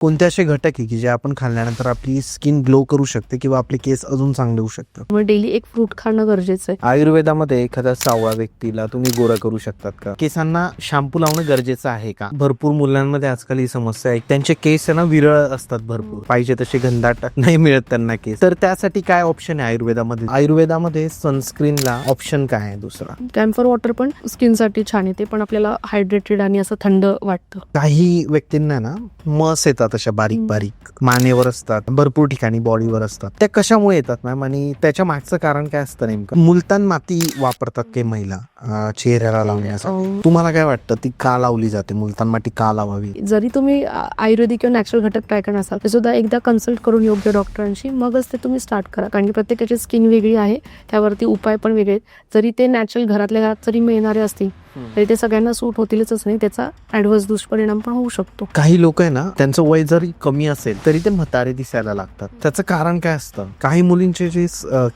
कोणते असे घटक आहे की जे आपण खाल्ल्यानंतर आपली स्किन ग्लो करू शकते किंवा आपले केस अजून चांगले होऊ शकतात? मग डेली एक फ्रूट खाणं गरजेचं आहे. आयुर्वेदामध्ये एखाद्या सावळा व्यक्तीला तुम्ही गोरा करू शकतात का? केसांना शॅम्पू लावणं गरजेचं आहे का? भरपूर मुलांमध्ये आजकाल ही समस्या आहे, त्यांचे केस आहे ना विरळ असतात, भरपूर पाहिजे तसे घनदाट नाही मिळत त्यांना केस. तर त्यासाठी काय ऑप्शन आहे आयुर्वेदामध्ये? आयुर्वेदामध्ये सनस्क्रीनला ऑप्शन काय आहे दुसरा? कॅम्फर वॉटर पण स्किनसाठी छान आहे, ते पण आपल्याला हायड्रेटेड आणि असं थंड वाटतं. काही व्यक्तींना ना मस येतात अशा बारीक बारीक मानेवर असतात, भरपूर ठिकाणी बॉडीवर असतात. त्या कशामुळे येतात मॅम आणि त्याच्या मागचं कारण काय असतं नेमकं? मुलतान माती वापरतात काही महिला चेहऱ्याला लावण्यासाठी. तुम्हाला काय वाटतं ती का लावली जाते? मुलतान माती का लावावी? जरी तुम्ही आयुर्वेदिक किंवा नॅचरल घटक ट्राय करणार असाल तर सुद्धा एकदा कन्सल्ट करून योग्य डॉक्टरांशी मगच ते तुम्ही स्टार्ट करा, कारण की प्रत्येकाची स्किन वेगळी आहे, त्यावरती उपाय पण वेगळे आहेत. जरी ते नॅचरल घरातल्या घरात जरी मिळणारे असतील तरी ते सगळ्यांना सूट होतीलच असं नाही, त्याचा ऍडव्हर्स दुष्परिणाम पण होऊ शकतो. काही लोक आहे ना, त्यांचं वय जरी कमी असेल तरी ते म्हातारे दिसायला लागतात. त्याचं कारण काय असतं? काही मुलींचे जे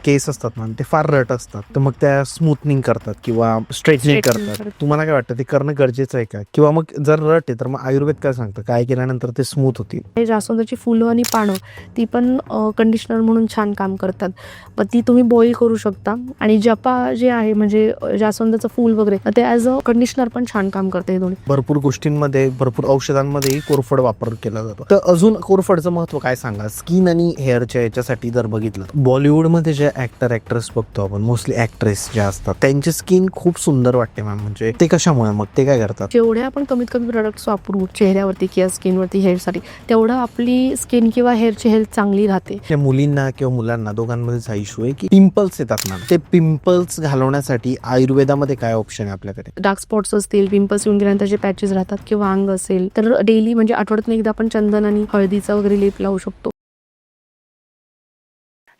केस असतात ना ते फार रट असतात, तर मग त्या स्मूथनिंग करतात किंवा स्ट्रेटनिंग करतात. तुम्हाला काय वाटतं ते करणं गरजेचं आहे का? किंवा मग जर रट आहे तर मग आयुर्वेद काय सांगतं, काय केल्यानंतर ते स्मूथ होतील? जास्वंदाची फुलं आणि पानं ती पण कंडिशनर म्हणून छान काम करतात. मग ती तुम्ही बॉईल करू शकता. आणि जपा जे आहे म्हणजे जास्वंदाचं फूल वगैरे, ते ॲज अ कंडिशनर पण छान काम करते. हे दोन्ही भरपूर गोष्टींमध्ये, भरपूर औषधांमध्ये कोरफड वापर केला जातो. तर अजून कोरफडचं महत्व काय सांगा स्किन आणि हेअरच्या याच्यासाठी? जर बघितलं बॉलिवूडमध्ये जे ऍक्ट्रेस बघतो आपण, मोस्टली ऍक्ट्रेस ज्या असतात त्यांची स्किन खूप सुंदर वाटते मॅम. म्हणजे ते कशामुळे? मग ते काय करतात? जेवढे आपण कमीत कमी प्रोडक्ट्स वापरू चेहऱ्यावरती किंवा स्किनवरती, हेअरसाठी, तेवढं आपली स्किन किंवा हेअरची हेल्थ चांगली राहते. मुलींना किंवा मुलांना दोघांमध्येच हा इश्यू आहे की पिंपल्स येतात ना, ते पिंपल्स घालवण्यासाठी आयुर्वेदामध्ये काय ऑप्शन आहे आपल्याकडे? डार्क स्पॉट्स असतील, पिंपल्स येऊन गेल्यानंतर जे पॅचेस राहतात किंवा अंग असेल तर डेली म्हणजे आठवड्यातून एकदा आपण चंदन आणि हळदीचा वगैरे लेप लावू शकतो.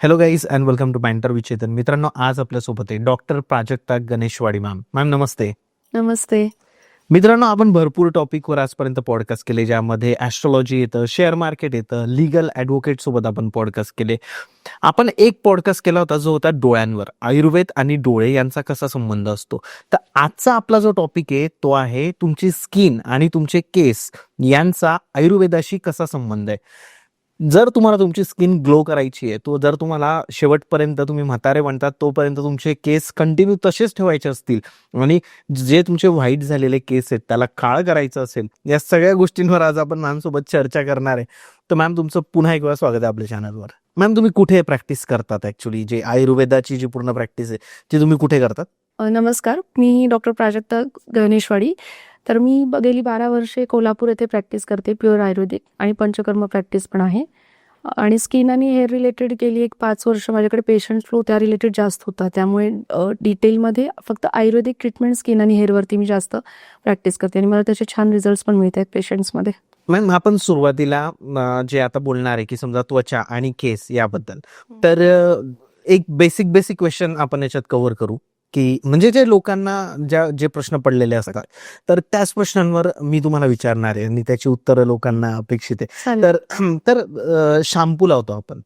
Hello guys and welcome to banter with Chetan. मित्रांनो, आज आपल्यासोबत आहे डॉक्टर प्राजक्ता गणेशवाडी मॅम. नमस्ते. नमस्ते. मित्रांनो, आपण भरपूर टॉपिकवर आजपर्यंत पॉडकास्ट केले, ज्यामध्ये ॲस्ट्रॉलॉजी येतं, शेअर मार्केट येतं, लीगल ॲडव्होकेट सोबत आपण पॉडकास्ट केले. आपण एक पॉडकास्ट केला होता जो होता डोळ्यांवर, आयुर्वेद आणि डोळे यांचा कसा संबंध असतो. तर आजचा आपला जो टॉपिक आहे तो आहे तुमची स्किन आणि तुमचे केस यांचा आयुर्वेदाशी कसा संबंध आहे. जर तुम्हाला तुमची स्किन ग्लो करायची आहे, तो जर तुम्हाला शेवटपर्यंत, तुम्ही म्हातारे म्हणतात तोपर्यंत तुमचे केस कंटिन्यू तसेच ठेवायचे असतील आणि जे तुमचे व्हाईट झालेले केस आहेत त्याला काळ करायचं असेल, या सगळ्या गोष्टींवर आज आपण मॅम सोबत चर्चा करणार आहे. तर मॅम, तुमचं पुन्हा एक वेळा स्वागत आहे आपल्या चॅनलवर. मॅम, तुम्ही कुठे प्रॅक्टिस करतात? ऍक्च्युली जे आयुर्वेदाची जी पूर्ण प्रॅक्टिस आहे ती तुम्ही कुठे करतात? नमस्कार, मी डॉक्टर प्राजक्ता गणेशवाडी. तर मी गेली 12 वर्षे कोल्हापूर येथे प्रॅक्टिस करते, प्युअर आयुर्वेदिक आणि पंचकर्म प्रॅक्टिस पण आहे. आणि स्किन आणि हेअर रिलेटेड गेली एक 5 वर्ष माझ्याकडे पेशंट फ्लो त्या रिलेटेड जास्त होता, त्यामुळे डिटेलमध्ये फक्त आयुर्वेदिक ट्रीटमेंट स्किन आणि हेअरवरती मी जास्त प्रॅक्टिस करते आणि मला त्याचे छान रिझल्ट्स पण मिळत आहेत पेशंट्समध्ये. मॅम, आपण सुरुवातीला जे आता बोलणार आहे की समजा त्वचा आणि केस याबद्दल, तर एक बेसिक क्वेश्चन आपण याच्यात कव्हर करू की म्हणजे जे लोकांना जे प्रश्न पडलेले असतात, तर त्याच प्रश्नांवर मी तुम्हाला विचारणार आहे आणि त्याची उत्तरं लोकांना अपेक्षित आहे. तर शॅम्पू लावतो आपण,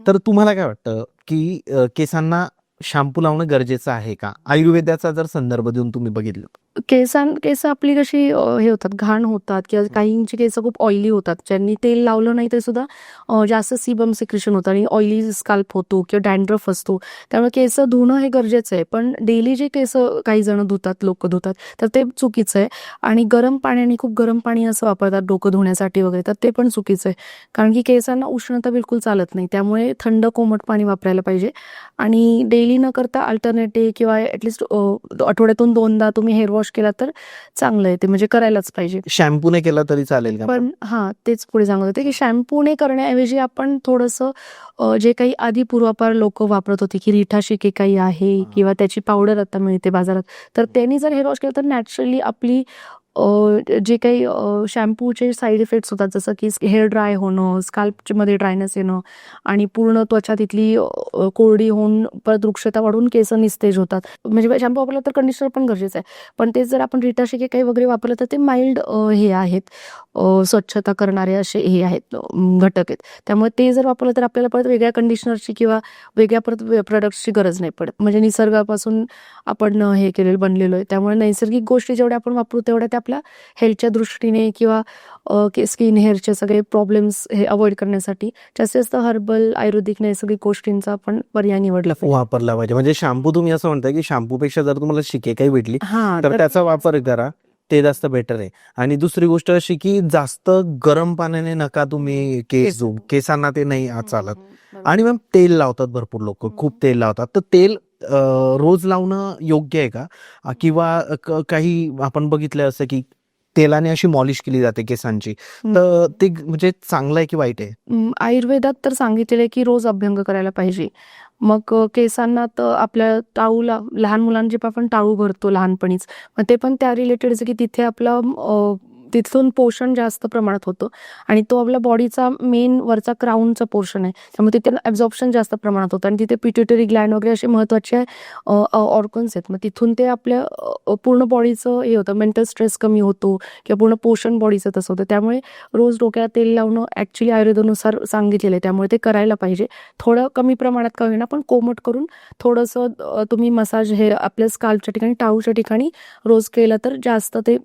तर तुम्हाला काय वाटतं की केसांना शॅम्पू लावणं गरजेचं आहे का? आयुर्वेदाचा जर संदर्भ देऊन तुम्ही बघितलं, केस आपली कशी हे होतात, घाण होतात किंवा काहींची केस खूप ऑइली होतात, ज्यांनी तेल लावलं नाही ते सुद्धा जास्त सीबम सिक्रेशन होतं आणि ऑइली स्काल्प होतो किंवा डॅन्ड्रफ असतो. त्यामुळे केस धुणं हे गरजेचं आहे, पण डेली जे केस काही जण धुतात, लोक धुतात, तर ते चुकीचं आहे. आणि गरम पाण्याने, खूप गरम पाणी असं वापरतात डोकं धुण्यासाठी वगैरे, तर ते पण चुकीचं आहे, कारण की केसांना उष्णता बिलकुल चालत नाही. त्यामुळे थंड कोमट पाणी वापरायला पाहिजे. आणि डेली न करता अल्टरनेटिव्ह किंवा ॲटलिस्ट आठवड्यातून 2दा तुम्ही हेअर वॉश केला तर चांगलं आहे, ते म्हणजे करायलाच पाहिजे. शॅम्पूने केला तरी चालेल का? पण तेच पुढे सांगत होते की शॅम्पूने करण्याऐवजी आपण थोडंसं जे काही आधी पूर्वापार लोक वापरत होते की रिठा शिके काही आहे किंवा त्याची पावडर आता मिळते बाजारात, तर त्यांनी जर हेअर वॉश केलं तर नॅचरली आपली जे काही शॅम्पूचे साईड इफेक्ट्स होतात, जसं की हेअर ड्राय होणं, स्काल्पमध्ये ड्रायनेस येणं आणि पूर्ण त्वचा तिथली कोरडी होऊन परत वृक्षता वाढून केस निस्तेज होतात. म्हणजे शॅम्पू वापरला तर कंडिशनर पण गरजेचं आहे, पण तेच जर आपण रिटा शिके काही वगैरे वापरलं तर ते माइल्ड हे आहेत, स्वच्छता करणारे असे हे आहेत, घटक आहेत. त्यामुळे ते जर वापरलं तर आपल्याला परत वेगळ्या कंडिशनरची किंवा वेगळ्या परत प्रोडक्ट्सची गरज नाही पडत. म्हणजे निसर्गापासून आपण हे केलेलं बनलेलो आहे, त्यामुळे नैसर्गिक गोष्टी जेवढ्या आपण वापरू तेवढ्या त्या आपल्या हेल्थच्या दृष्टीने किंवा स्किन हेअरचे सगळे प्रॉब्लेम्स हे अवॉइड करण्यासाठी जास्तीत जास्त हर्बल आयुर्वेदिक नैसर्गिक गोष्टींचा आपण पर्याय निवडला पाहिजे. वापरला पाहिजे. म्हणजे शॅम्पू तुम्ही असं म्हणताय की शॅम्पूपेक्षा जर तुम्हाला शिकेकाई भेटली हा तर त्याचा वापर करा, ते जास्त बेटर आहे. आणि दुसरी गोष्ट अशी की जास्त गरम पाण्याने नका तुम्ही केस धुवू, केसांना ते नाही चालत. आणि मग तेल लावतात भरपूर लोक, खूप तेल लावतात. तर तेल रोज लावणं योग्य आहे का? किंवा काही आपण बघितलं असं की तेलाने अशी मॉलिश केली जाते केसांची, तर ते म्हणजे चांगलं आहे की वाईट आहे? आयुर्वेदात तर सांगितलेलं आहे की रोज अभ्यंग करायला पाहिजे. मग केसांना तर आपल्या टाळूला लहान मुलांचे पण आपण टाळू भरतो लहानपणीच, मग ते पण त्या रिलेटेड की तिथे आपलं तिथून पोषण जास्त प्रमाणात होतं आणि तो आपल्या बॉडीचा मेन वरचा क्राऊनचा पोर्शन आहे, त्यामुळे तिथे ॲब्झॉर्प्शन जास्त प्रमाणात होतं आणि तिथे पिट्युटरी ग्लँड वगैरे असे महत्त्वाचे ऑर्गन्स आहेत. मग तिथून ते आपल्या पूर्ण बॉडीचं हे होतं, मेंटल स्ट्रेस कमी होतो किंवा पूर्ण पोषण बॉडीचं तसं होतं. त्यामुळे रोज डोक्याला तेल लावणं ॲक्च्युली आयुर्वेदानुसार सांगितलेलं आहे, त्यामुळे ते करायला पाहिजे. थोडं कमी प्रमाणात का होईना पण कोमट करून थोडंसं तुम्ही मसाज हे आपल्या स्काल्पच्या ठिकाणी टाळूच्या ठिकाणी रोज केलं तर जास्त ते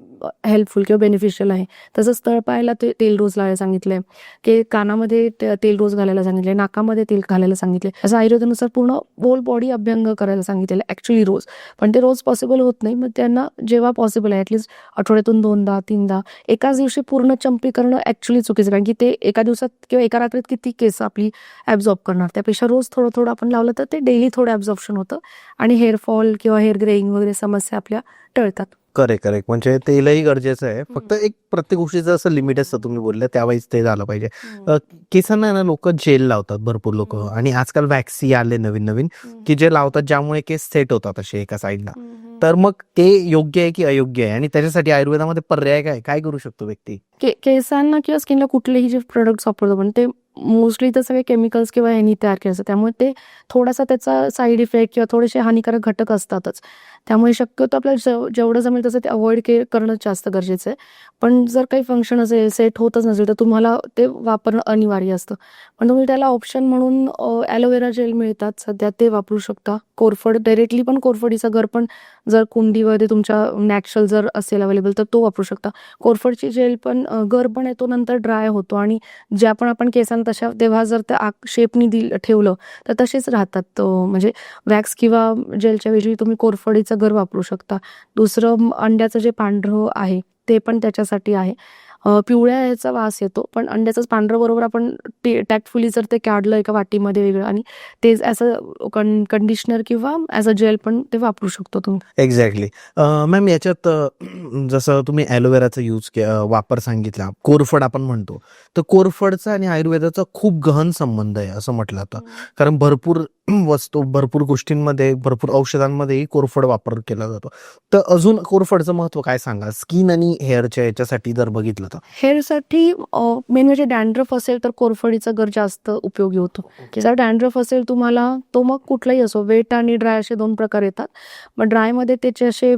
हेल्पफुल किंवा बेनिफिशियल आहे. तसंच तळपायाला ते तेल रोज लावायला सांगितलंय, की कानामध्ये तेल रोज घालायला सांगितलंय, नाकामध्ये तेल घालायला सांगितलंय. असं आयुर्वेदानुसार पूर्ण होल बॉडी अभ्यंग करायला सांगितलेलं ॲक्च्युली रोज. पण ते रोज पॉसिबल होत नाही, मग त्यांना जेव्हा पॉसिबल आहे ॲटलिस्ट आठवड्यातून 2दा-3दा एकाच दिवशी पूर्ण चंपी करणं ॲक्च्युली चुकीचं, कारण की ते एका दिवसात किंवा एका रात्रीत किती केस आपली ॲब्झॉर्ब करणार. त्यापेक्षा रोज थोडं थोडं आपण लावलं तर ते डेली थोडं ॲब्झॉर्प्शन होतं आणि हेअरफॉल किंवा हेअर ग्रेइंग वगैरे समस्या आपल्या टळतात. करेक्ट. म्हणजे तेलही गरजेचं आहे. फक्त एक प्रत्येक गोष्टीचं असं लिमिट असतं, तुम्ही बोलले त्यावेळेस ते झालं पाहिजे. केसांना ना लोक जेल लावतात भरपूर लोक, आणि आजकाल वॅक्सी आले नवीन नवीन की जे लावतात, ज्यामुळे केस सेट होतात असे एका साईडला. तर मग ते योग्य आहे की अयोग्य आहे? आणि त्याच्यासाठी आयुर्वेदामध्ये पर्याय काय काय करू शकतो व्यक्ती? केसांना किंवा स्किनला कुठलेही जे प्रोडक्ट्स वापरतो पण ते मोस्टली तर सगळे केमिकल्स किंवा ह्यांनी तयार केलं असतं, त्यामुळे ते थोडासा त्याचा साईड इफेक्ट किंवा थोडेसे हानिकारक घटक असतातच. त्यामुळे शक्यतो आपल्याला जेवढं जमेल तसं ते अवॉइड करणं जास्त गरजेचं आहे. पण जर काही फंक्शन असेल, सेट होतच नसेल तर तुम्हाला ते वापरणं अनिवार्य असतं. पण तुम्ही त्याला ऑप्शन म्हणून ॲलोवेरा जेल मिळतात सध्या, ते वापरू शकता. कोरफड डायरेक्टली पण कोरफडीचा गर पण जर कुंडीमध्ये तुमच्या नॅचरल जर असेल अवेलेबल तर तो वापरू शकता. कोरफडची जेल पण गर पण आहे तो नंतर ड्राय होतो आणि ज्या पण आपण केसांना तशा तेव्हा जर त्या शेपनी ठेवलं तर तसेच राहतात. म्हणजे वॅक्स किंवा जेलच्या ऐवजी तुम्ही कोरफडीचं गर वापरू शकता. दुसरं अंड्याचं जे पांढरं आहे ते पण त्याच्यासाठी आहे. पिवळ्या ह्याचा वास येतो, पण अंड्याचंच पांढरं बरोबर आपण टॅक्टफुली जर ते काढलं एका वाटीमध्ये वेगळं आणि ते ॲज अ कंडिशनर किंवा ॲज अ जेल पण ते वापरू शकतो तुम्ही. एक्झॅक्टली. मॅम, याच्यात जसं तुम्ही ॲलोवेराचा वापर सांगितला, कोरफड आपण म्हणतो, तर कोरफडचा आणि आयुर्वेदाचा खूप गहन संबंध आहे असं म्हटलं जातं. कारण भरपूर भरपूर गोष्टींमध्ये, भरपूर औषधांमध्येही कोरफड वापर केला जातो. तर अजून कोरफडचं महत्व काय सांगा स्किन आणि हेअरच्या याच्यासाठी जर बघितलं तर? हेअरसाठी मेन म्हणजे डॅन्ड्रफ असेल तर कोरफडीचा गर जास्त उपयोगी होतो. की जर डॅन्ड्रफ असेल तुम्हाला, तो मग कुठलाही असो, वेट आणि ड्राय असे 2 प्रकार येतात. मग ड्रायमध्ये त्याचे असे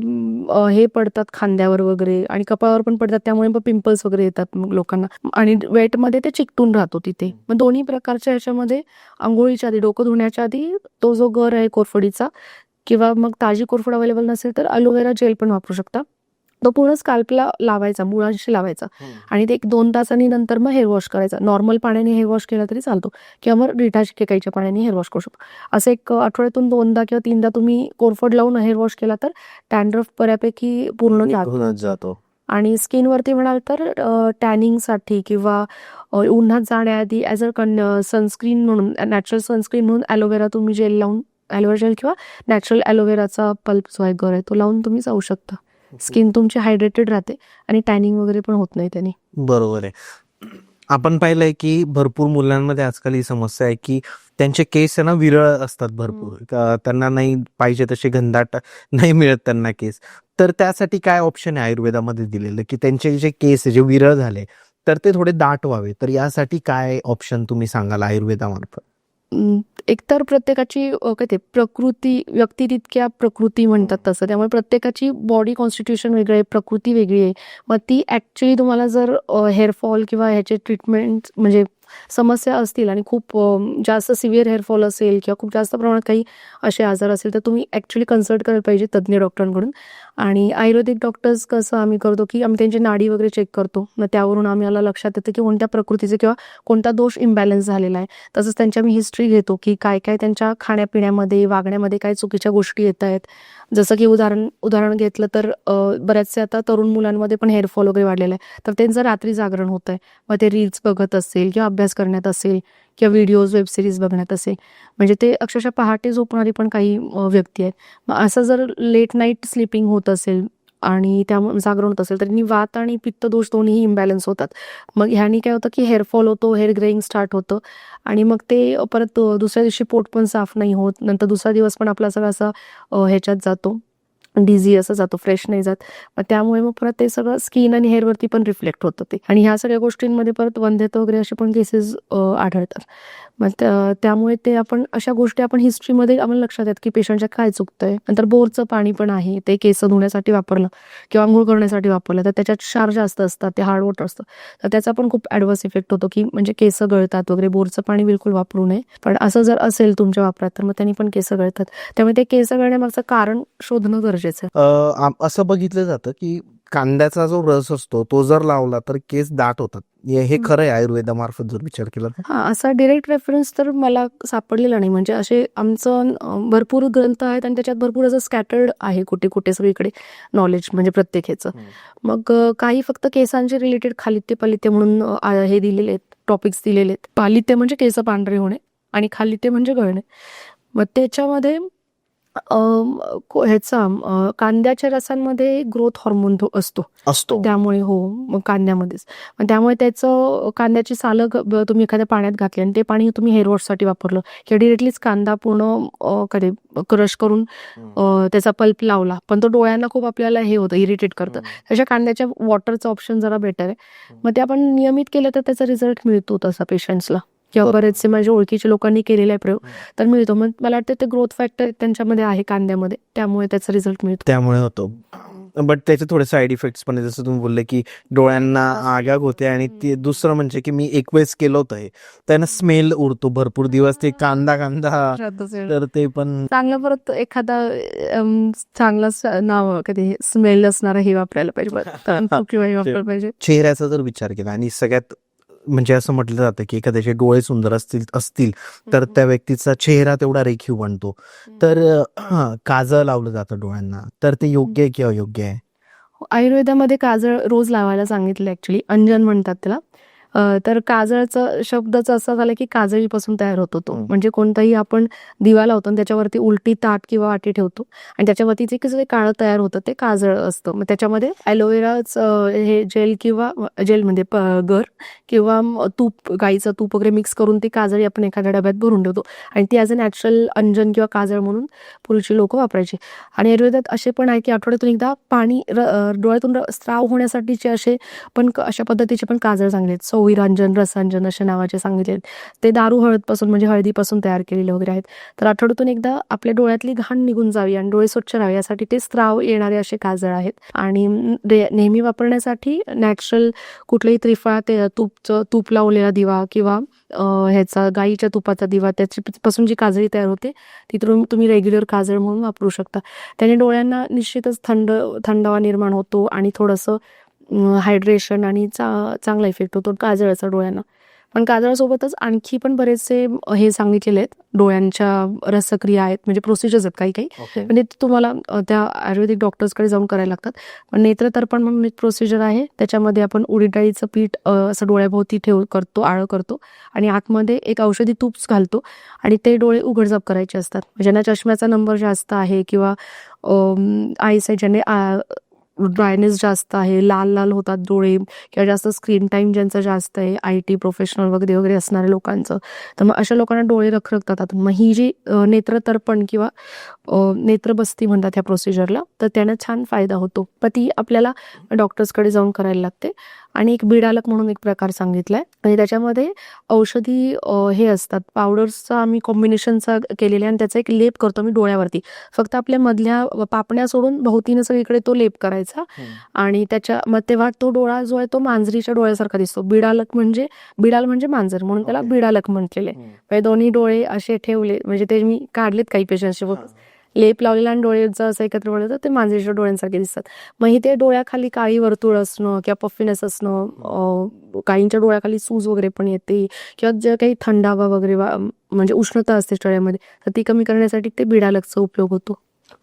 हे पडतात खांद्यावर वगैरे आणि कपाळावर पण पडतात, त्यामुळे मग पिंपल्स वगैरे येतात मग लोकांना. आणि वेटमध्ये ते चिकटून राहतो तिथे. मग दोन्ही प्रकारच्या ह्याच्यामध्ये अंघोळीच्या आधी, डोकं धुण्याच्या आधी तो जो गर आहे कोरफडीचा, किंवा मग ताजी कोरफड अवेलेबल नसेल तर अलोवेरा जेल पण वापरू शकता. तो पूर्ण स्काल्पला लावायचा, मुळाशी लावायचा आणि ते 1-2 तासांनी नंतर मग हेअर वॉश करायचा. नॉर्मल पाण्याने हेअर वॉश केला तरी चालतो किंवा मग रिठा शिकेकाईच्या पाण्याने हेअर वॉश करू शकतो. असं एक आठवड्यातून 2दा किंवा 3दा तुम्ही कोरफड लावून हेअर वॉश केला तर डॅन्ड्रफ बऱ्यापैकी पूर्ण जातो. आणि स्किनवरती म्हणाल तर टॅनिंगसाठी किंवा उन्हात जाण्याआधी ॲज अ सनस्क्रीन म्हणून, नॅचरल सनस्क्रीन म्हणून ॲलोवेरा तुम्ही जेल लावून, ॲलोवेरा जेल किंवा नॅचरल ॲलोवेराचा पल्प जो आहे गर आहे तो लावून तुम्ही जाऊ शकता. स्किन तुमची हायड्रेटेड राहते आणि टॅनिंग वगैरे पण होत नाही त्याने. बरोबर आहे. आपण पाहिलंय की भरपूर मुलांमध्ये आजकाल ही समस्या आहे की त्यांचे केस आहे ना विरळ असतात भरपूर. त्यांना नाही पाहिजे तसे घनदाट नाही मिळत त्यांना केस. तर त्यासाठी काय ऑप्शन आहे आयुर्वेदामध्ये दिलेलं की त्यांचे जे केस जे विरळ झाले तर ते थोडे दाट व्हावे, तर यासाठी काय ऑप्शन तुम्ही सांगाल आयुर्वेदामार्फत? एकतर प्रत्येकाची काय ते प्रकृती, व्यक्ती तितक्या प्रकृती म्हणतात तसं, त्यामुळे प्रत्येकाची बॉडी कॉन्स्टिट्यूशन वेगळं आहे, प्रकृती वेगळी आहे. मग ती ॲक्च्युली तुम्हाला जर हेअरफॉल किंवा ह्याचे ट्रीटमेंट म्हणजे समस्या असतील आणि खूप जास्त सिव्हिअर हेअरफॉल असेल किंवा खूप जास्त प्रमाणात काही असे आजार असेल तर तुम्ही ॲक्च्युली कन्सल्ट करायला पाहिजे तज्ज्ञ डॉक्टरांकडून. आणि आयुर्वेदिक डॉक्टर्स कसं आम्ही करतो की आम्ही त्यांची नाडी वगैरे चेक करतो. मग त्यावरून आम्हाला लक्षात येतं की कोणत्या प्रकृतीचे किंवा कोणता दोष इम्बॅलन्स झालेला आहे. तसंच त्यांची आम्ही हिस्ट्री घेतो की काय काय त्यांच्या खाण्यापिण्यामध्ये, वागण्यामध्ये काय चुकीच्या गोष्टी येत आहेत. जसं की उदाहरण घेतलं तर बऱ्याचसे आता तरुण मुलांमध्ये पण हेअरफॉल वगैरे वाढलेला आहे. तर त्यांचं रात्री जागरण होत आहे. मग ते रील्स बघत असेल किंवा अभ्यास करण्यात असेल किंवा व्हिडिओज, वेब सिरीज बघण्यात असेल. म्हणजे ते अक्षरशः पहाटे झोपणारी पण काही व्यक्ती आहेत. मग असं जर लेट नाईट स्लीपिंग होत असेल आणि त्यामुळे जागरण होत असेल तर वात आणि पित्त दोष दोन्हीही इम्बॅलन्स होतात. मग ह्यानी काय होतं की हेअरफॉल होतो, हेअर ग्रेइंग स्टार्ट होतं आणि मग ते परत दुसऱ्या दिवशी पोट पण साफ नाही होत. नंतर दुसरा दिवस पण आपला सगळा असा ह्याच्यात जातो, डिझी असं जातो, फ्रेश नाही जात. मग त्यामुळे मग परत ते सगळं स्किन आणि हेअरवरती पण रिफ्लेक्ट होतं ते. आणि ह्या सगळ्या गोष्टींमध्ये परत वंध्यत्व वगैरे असे पण केसेस आढळतात. मग त्यामुळे ते आपण अशा गोष्टी आपण हिस्ट्रीमध्ये आम्हाला लक्षात येतात की पेशंटच्या काय चुकतंय. नंतर बोरचं पाणी पण आहे, ते केस धुण्यासाठी वापरलं किंवा अंघोळ करण्यासाठी वापरलं तर त्याच्यात क्षार जास्त असतात, ते हार्ड वॉटर असतं. तर त्याचा पण खूप ॲडव्हर्स इफेक्ट होतो की म्हणजे केस गळतात वगैरे. बोरचं पाणी बिलकुल वापरू नये. पण असं जर असेल तुमच्या वापरात तर मग त्यांनी पण केस गळतात. त्यामुळे ते केस गळण्यामागचं कारण शोधणं गरजेचं आहे. असं बघितलं जातं की कांद्याचा जो रस असतो तो जर लावला तर केस दाट होतात. हे खरं आहे आयुर्वेदामार्फत जर विचार केला तर? हां, असा डायरेक्ट रेफरन्स तर मला सापडलेला नाही. म्हणजे असे आमचं भरपूर ग्रंथ आहेत आणि त्याच्यात भरपूर असं स्कॅटर्ड आहे कुठे सगळीकडे नॉलेज म्हणजे प्रत्येक ह्याचं. मग काही फक्त केसांचे रिलेटेड खालित्य पालित्य म्हणून हे दिलेले आहेत, टॉपिक्स दिलेले आहेत. पालित्य म्हणजे केस पांढरे होणे आणि खालित्य म्हणजे गळणे. मग त्याच्यामध्ये कांद्याच्या रसांमध्ये ग्रोथ हार्मोन असतो. त्यामुळे मग कांद्यामध्येच. मग त्यामुळे त्याचं कांद्याची सालं तुम्ही एखाद्या पाण्यात घातली आणि ते पाणी तुम्ही हेअर वॉशसाठी वापरलं किंवा डिरेक्टलीच कांदा पूर्ण क्रश करून त्याचा पल्प लावला, पण तो डोळ्यांना खूप आपल्याला हे होतं, इरिटेट करतं. त्याच्या कांद्याच्या वॉटरचं ऑप्शन जरा बेटर आहे. मग ते आपण नियमित केलं तर त्याचा रिझल्ट मिळतो तसा पेशंट्सला. किंवा बरेचसे माझ्या ओळखीच्या लोकांनी केलेला आहे प्रयोग तर मिळतो. मग मला वाटतं ते ग्रोथ फॅक्टर त्यांच्यामध्ये आहे कांद्यामध्ये, त्यामुळे त्याचा रिझल्ट मिळतो. त्यामुळे होतो. बट त्याचे थोडे साईड इफेक्ट्स पण आहे, जसं तुम्ही बोलले की डोळ्यांना आगाग होते आणि ते दुसरं म्हणजे की मी एक वेळेस केलं होतं हे, त्यांना स्मेल उरतो भरपूर दिवस ते कांदा तर ते पण चांगलं. परत एखादा चांगला नाव कधी स्मेल असणारा हे वापरायला पाहिजे किंवा हे वापरायला पाहिजे. चेहऱ्याचा जर विचार केला आणि सगळ्यात म्हणजे असं म्हटलं जातं की एखाद्याचे डोळे सुंदर असतील तर त्या व्यक्तीचा चेहरा तेवढा रेखीव बनतो. तर काजळ लावलं जातं डोळ्यांना, तर ते योग्य आहे की अयोग्य आहे? आयुर्वेदामध्ये काजळ रोज लावायला सांगितलं. ॲक्च्युली अंजन म्हणतात त्याला. तर काजळचं शब्दच असं झालं की काजळीपासून तयार होतो तो. म्हणजे कोणताही आपण दिवा लावतो आणि त्याच्यावरती उलटी ताट किंवा वाटी ठेवतो आणि त्याच्यावरती जे काही काळं तयार होतं ते काजळ असतं. मग त्याच्यामध्ये ॲलोवेराच हे जेल म्हणजे गर किंवा तूप, गाईचं तूप वगैरे मिक्स करून ती काजळी आपण एखाद्या डब्यात भरून ठेवतो आणि ती ॲज अ नॅचरल अंजन किंवा काजळ म्हणून पूर्वीची लोक वापरायची. आणि आयुर्वेदात असे पण आहे की आठवड्यातून एकदा पाणी डोळ्यातून स्त्राव होण्यासाठीचे अशा पद्धतीचे पण काजळ चांगले आहेत. विरांजन, रसांजन अशा नावाचे सांगितले. ते दारू हळदपासून म्हणजे हळदीपासून तयार केलेले वगैरे आहेत. तर आठवड्यातून एकदा आपल्या डोळ्यातली घाण निघून जावी आणि डोळे स्वच्छ राहावे यासाठी ते स्त्राव येणारे असे काजळ आहेत. आणि नेहमी वापरण्यासाठी नॅचरल कुठलेही त्रिफळा तूप लावलेला दिवा किंवा ह्याचा गाईच्या तुपाचा दिवा, त्याच्यापासून जी काजळी तयार होते ती तुम्ही रेग्युलर काजळ म्हणून वापरू शकता. त्याने डोळ्यांना निश्चितच थंडावा निर्माण होतो आणि थोडंसं हायड्रेशन आणि चांगला इफेक्ट होतो काजळाचा डोळ्यांना. पण काजळासोबतच आणखी पण बरेचसे हे सांगितलेले आहेत, डोळ्यांच्या रसक्रिया आहेत, म्हणजे प्रोसिजर्स आहेत काही पण ते तुम्हाला त्या आयुर्वेदिक डॉक्टर्सकडे जाऊन करायला लागतात. पण नेत्रतर्पण म्हणून एक प्रोसिजर आहे, त्याच्यामध्ये आपण उडीद डाळीचं पीठ असं डोळ्याभोवती आळं करतो आणि आतमध्ये एक औषधी तूप घालतो आणि ते डोळे उघडझाप करायचे असतात. ज्यांना चष्म्याचा नंबर जास्त आहे किंवा आईसाईट ज्याने ड्रायनेस जास्त आहे, लाल होतात डोळे किंवा जास्त स्क्रीन टाईम ज्यांचं जास्त आहे, IT प्रोफेशनल वगैरे असणाऱ्या लोकांचं, तर मग अशा लोकांना डोळे रखरखतात. मग ही जी नेत्रतर्पण किंवा नेत्रबस्ती म्हणतात ह्या प्रोसिजरला, तर त्यानं छान फायदा होतो. पण ती आपल्याला डॉक्टर्सकडे जाऊन करायला लागते आणि एक बिडालक म्हणून एक प्रकार सांगितलाय आणि त्याच्यामध्ये औषधी हे असतात पावडर्सचा आम्ही कॉम्बिनेशनचा केलेला आहे आणि त्याचा एक लेप करतो आम्ही डोळ्यावरती. फक्त आपल्या मधल्या पापण्या सोडून भोवतीनं सगळीकडे तो लेप करायचा आणि मग तेव्हा तो डोळा जो आहे तो मांजरीच्या डोळ्यासारखा दिसतो. बिडाल म्हणजे मांजर म्हणून त्याला Okay. बिडालक म्हटलेले. म्हणजे दोन्ही डोळे असे ठेवले म्हणजे ते मी काढलेत काही पेशंटचे लेप लावलेला आणि डोळे जर असं एकत्र वळलं तर ते मांजरीच्या डोळ्यांसारखे दिसतात. मग ही ते डोळ्याखाली काळी वर्तुळ असणं किंवा पफिनेस असणं, काहींच्या डोळ्याखाली सूज वगैरे पण येते किंवा जे काही थंडावा वगैरे म्हणजे उष्णता असते डोळ्यामध्ये तर ती कमी करण्यासाठी ते बिडालकचा उपयोग होतो.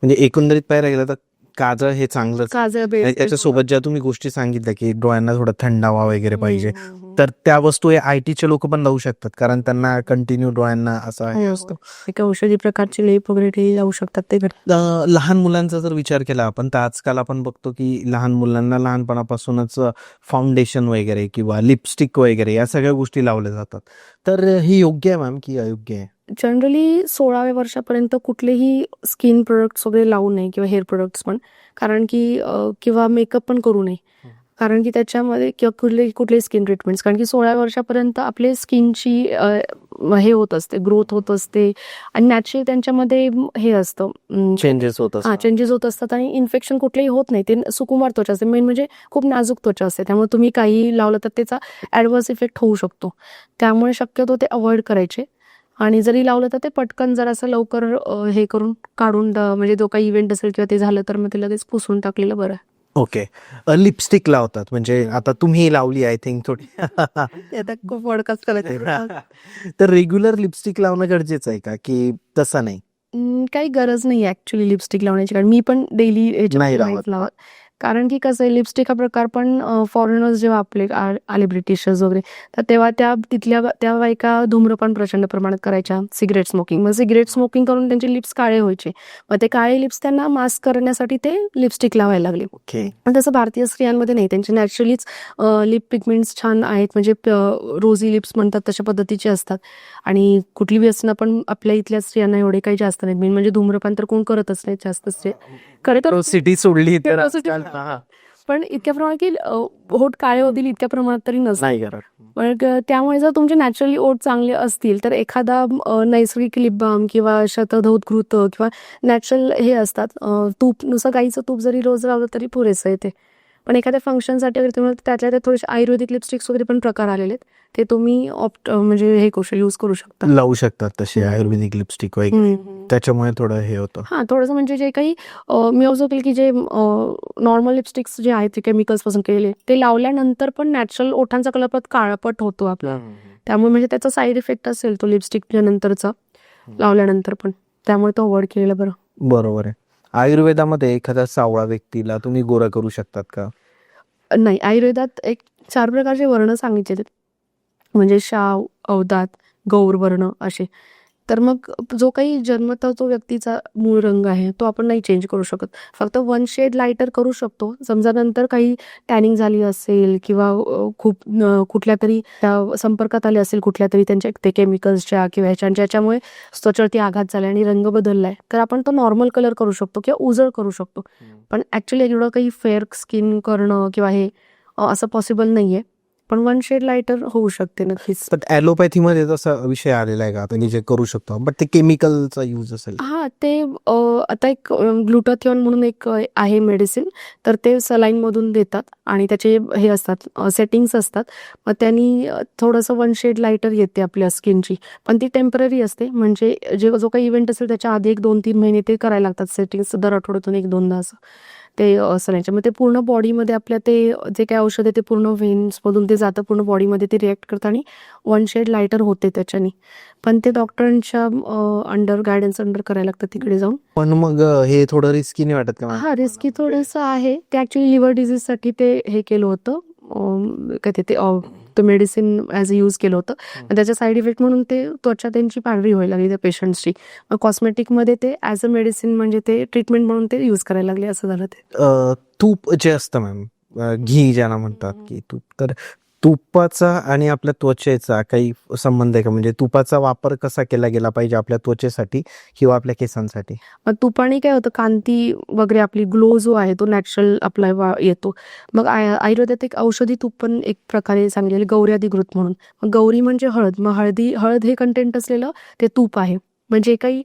म्हणजे एकंदरीत पाहायला गेलं तर काजळ हे चांगलंच. काजळ त्याच्यासोबत ज्या तुम्ही गोष्टी सांगितल्या की डोळ्यांना थोडा थंडावा वगैरे पाहिजे तर त्या वस्तू IT चे लोक पण लावू शकतात कारण त्यांना कंटिन्यू डोळ्यांना असं हे असतं. एक औषधी प्रकारचे लेप वगैरे ते लावू शकतात ते लहान मुलांचा जर विचार केला आपण तर आजकाल आपण बघतो की लहान मुलांना लहानपणापासूनच फाउंडेशन वगैरे किंवा लिपस्टिक वगैरे या सगळ्या गोष्टी लावल्या जातात. तर हे योग्य आहे मॅम की अयोग्य आहे? जनरली 16व्या वर्षापर्यंत कुठलेही स्किन प्रोडक्ट्स वगैरे लावू नये किंवा हेअर प्रोडक्ट्स पण कारण की किंवा मेकअप पण करू नये कारण की त्याच्यामध्ये किंवा कुठले स्किन ट्रीटमेंट्स कारण की 16व्या वर्षापर्यंत आपले स्किनची हे होत असते ग्रोथ होत असते आणि नॅचरली त्यांच्यामध्ये हे असतं चेंजेस होत चेंजेस होत असतात आणि इन्फेक्शन कुठलेही होत नाही. ते सुकुमार त्वचा असते मेन म्हणजे खूप नाजूक त्वचा असते त्यामुळे तुम्ही काही लावलं तर त्याचा ॲडव्हर्स इफेक्ट होऊ शकतो. त्यामुळे शक्यतो ते अवॉइड करायचे आणि जरी लावलं तर ते पटकन जरासं लवकर हे करून काढून म्हणजे जो काही इव्हेंट असेल किंवा ते झालं तर मग ते लगेच पुसून टाकलेलं बरं. ओके. लिपस्टिक लावतात म्हणजे आता तुम्ही लावली आय थिंक थोडी. आता खूप पॉडकास्ट करायचं तर रेग्युलर लिपस्टिक लावणं गरजेचं आहे का की तसं नाही? काही गरज नाही ऍक्च्युली लिपस्टिक लावण्याची कारण मी पण डेली नाही लावत. कारण की कसं आहे लिपस्टिक हा प्रकार पण फॉरेनर्स जेव्हा आपले आले ब्रिटिशर्स वगैरे तर तेव्हा त्या बायका धूम्रपान प्रचंड प्रमाणात करायच्या सिगरेट स्मोकिंग मग सिगरेट स्मोकिंग करून त्यांचे लिप्स काळे व्हायचे मग ते काळे लिप्स त्यांना मास्क करण्यासाठी ते लिपस्टिक लावायला लागले. ओके. पण तसं भारतीय स्त्रियांमध्ये नाही त्यांचे नॅचरलीच लिप पिगमेंट्स छान आहेत म्हणजे रोझी लिप्स म्हणतात तशा पद्धतीचे असतात आणि कुठली व्यसनं पण आपल्या इथल्या स्त्रियांना एवढे काही जास्त नाहीत मेन म्हणजे धूम्रपान तर कोण करतच नाही जास्त स्त्रिया खरे तर सिटी सोडली तर पण इतक्या प्रमाणात की होठ काळे होतील इतक्या प्रमाणात तरी नसतं. नाही करत. मग त्यामुळे जर तुमचे नॅचरली ओठ चांगले असतील तर एखादा नैसर्गिक लिप बाम किंवा शतधौतकृत किंवा नॅचरल हे असतात तूप नुसतं गाईचं तूप जरी रोज लावलं तरी पुरेसं आहे ते. पण एखाद्या फंक्शनसाठी वगैरे तुम्हाला त्यातल्या त्यात थोडेसे आयुर्वेदिक लिपस्टिक्स वगैरे पण प्रकार आलेले आहेत ते तुम्ही म्हणजे हे यूज करू शकता लावू शकतात तसे आयुर्वेदिक लिपस्टिक वगैरे त्याच्यामुळे थोडं हे होतं. हां थोडंसं म्हणजे जे काही मी ऑब्झर्व केलं की जे नॉर्मल लिपस्टिक्स जे आहेत ते केमिकल्स पासून केलेले ते लावल्यानंतर पण नॅचरल ओठांचा कलर परत काळपट होतो आपला त्यामुळे म्हणजे त्याचा साईड इफेक्ट असेल तो लिपस्टिकच्या नंतरचा लावल्यानंतर पण त्यामुळे तो अवॉइड केलेला बरं. बरोबर आहे. आयुर्वेदामध्ये एखाद्या सावळा व्यक्तीला तुम्ही गोरा करू शकतात का? नाही आयुर्वेदात एक 4 प्रकारचे वर्ण सांगितलेले म्हणजे शाव अवदात गौरवर्ण असे तर मग जो काही जन्मतः जो व्यक्तीचा मूळ रंग आहे तो आपण नाही चेंज करू शकत फक्त 1 शेड लाईटर करू शकतो समजा नंतर काही टॅनिंग झाली असेल किंवा खूप कुठल्या तरी संपर्कात आले असेल कुठल्या तरी त्यांच्या ते केमिकल्सच्या किंवा ज्याच्यामुळे त्वचेवरती आघात झाला आणि रंग बदललाय तर आपण तो नॉर्मल कलर करू शकतो किंवा उजळ करू शकतो पण ऍक्च्युली एवढं काही फेअर स्किन करणं किंवा हे असं पॉसिबल नाहीये पण 1 शेड लाईटर होऊ शकते नक्कीच. पण ॲलोपॅथीमध्ये तसा विषय आलेला आहे का आपण जे करू शकतो बट ते केमिकलचा यूज असेल? हा ते आता एक ग्लुटाथिओन म्हणून एक आहे मेडिसिन तर ते सलाईन मधून देतात आणि त्याचे हे असतात सेटिंग्स असतात मग त्यांनी थोडंसं 1 शेड लाईटर येते आपल्या स्किनची पण ती टेम्पररी असते म्हणजे जो काही इव्हेंट असेल त्याच्या आधी 1-2-3 महिने ते करायला लागतात सेटिंग्स दर आठवड्यातून 1-2दा असं ते सलाईनच्या मग ते पूर्ण बॉडीमध्ये आपल्या ते जे काही औषध आहे ते पूर्ण व्हेन्समधून ते जातं पूर्ण बॉडीमध्ये ते रिॲक्ट करतं आणि 1 शेड लाईटर होते त्याच्याने पण ते डॉक्टरांच्या अंडर गायडन्स अंडर करायला लागतं तिकडे जाऊन. पण मग हे थोडं रिस्की नाही वाटत का? हा रिस्की थोडंसं आहे ते ऍक्च्युली लिव्हर डिझीजसाठी ते हे केलं होतं काय ते मेडिसिन ॲज अ यूज केलं होतं आणि त्याच्या साईड इफेक्ट म्हणून ते त्वचा त्यांची पांढरी व्हायला लागली त्या पेशंट्सची मग कॉस्मेटिकमध्ये ते ॲज अ मेडिसिन म्हणजे ते ट्रीटमेंट म्हणून ते यूज करायला लागले असं झालं ते. तूप जे असतं मॅम घी ज्याला म्हणतात की तूप तर तुपाचा आणि आपल्या त्वचेचा काही संबंध आहे का? म्हणजे तुपाचा वापर कसा केला गेला पाहिजे आपल्या त्वचेसाठी किंवा आपल्या केसांसाठी? मग तुपाने काय होतं, कांती वगैरे आपली ग्लो जो आहे तो नॅचरल आपला येतो. मग आयुर्वेदात एक औषधी तूप पण एक प्रकारे सांगलेले गौरी अधिकृत म्हणून. मग गौरी म्हणजे हळद. मग हळद हे कंटेंट असलेलं ते तूप आहे. म्हणजे काही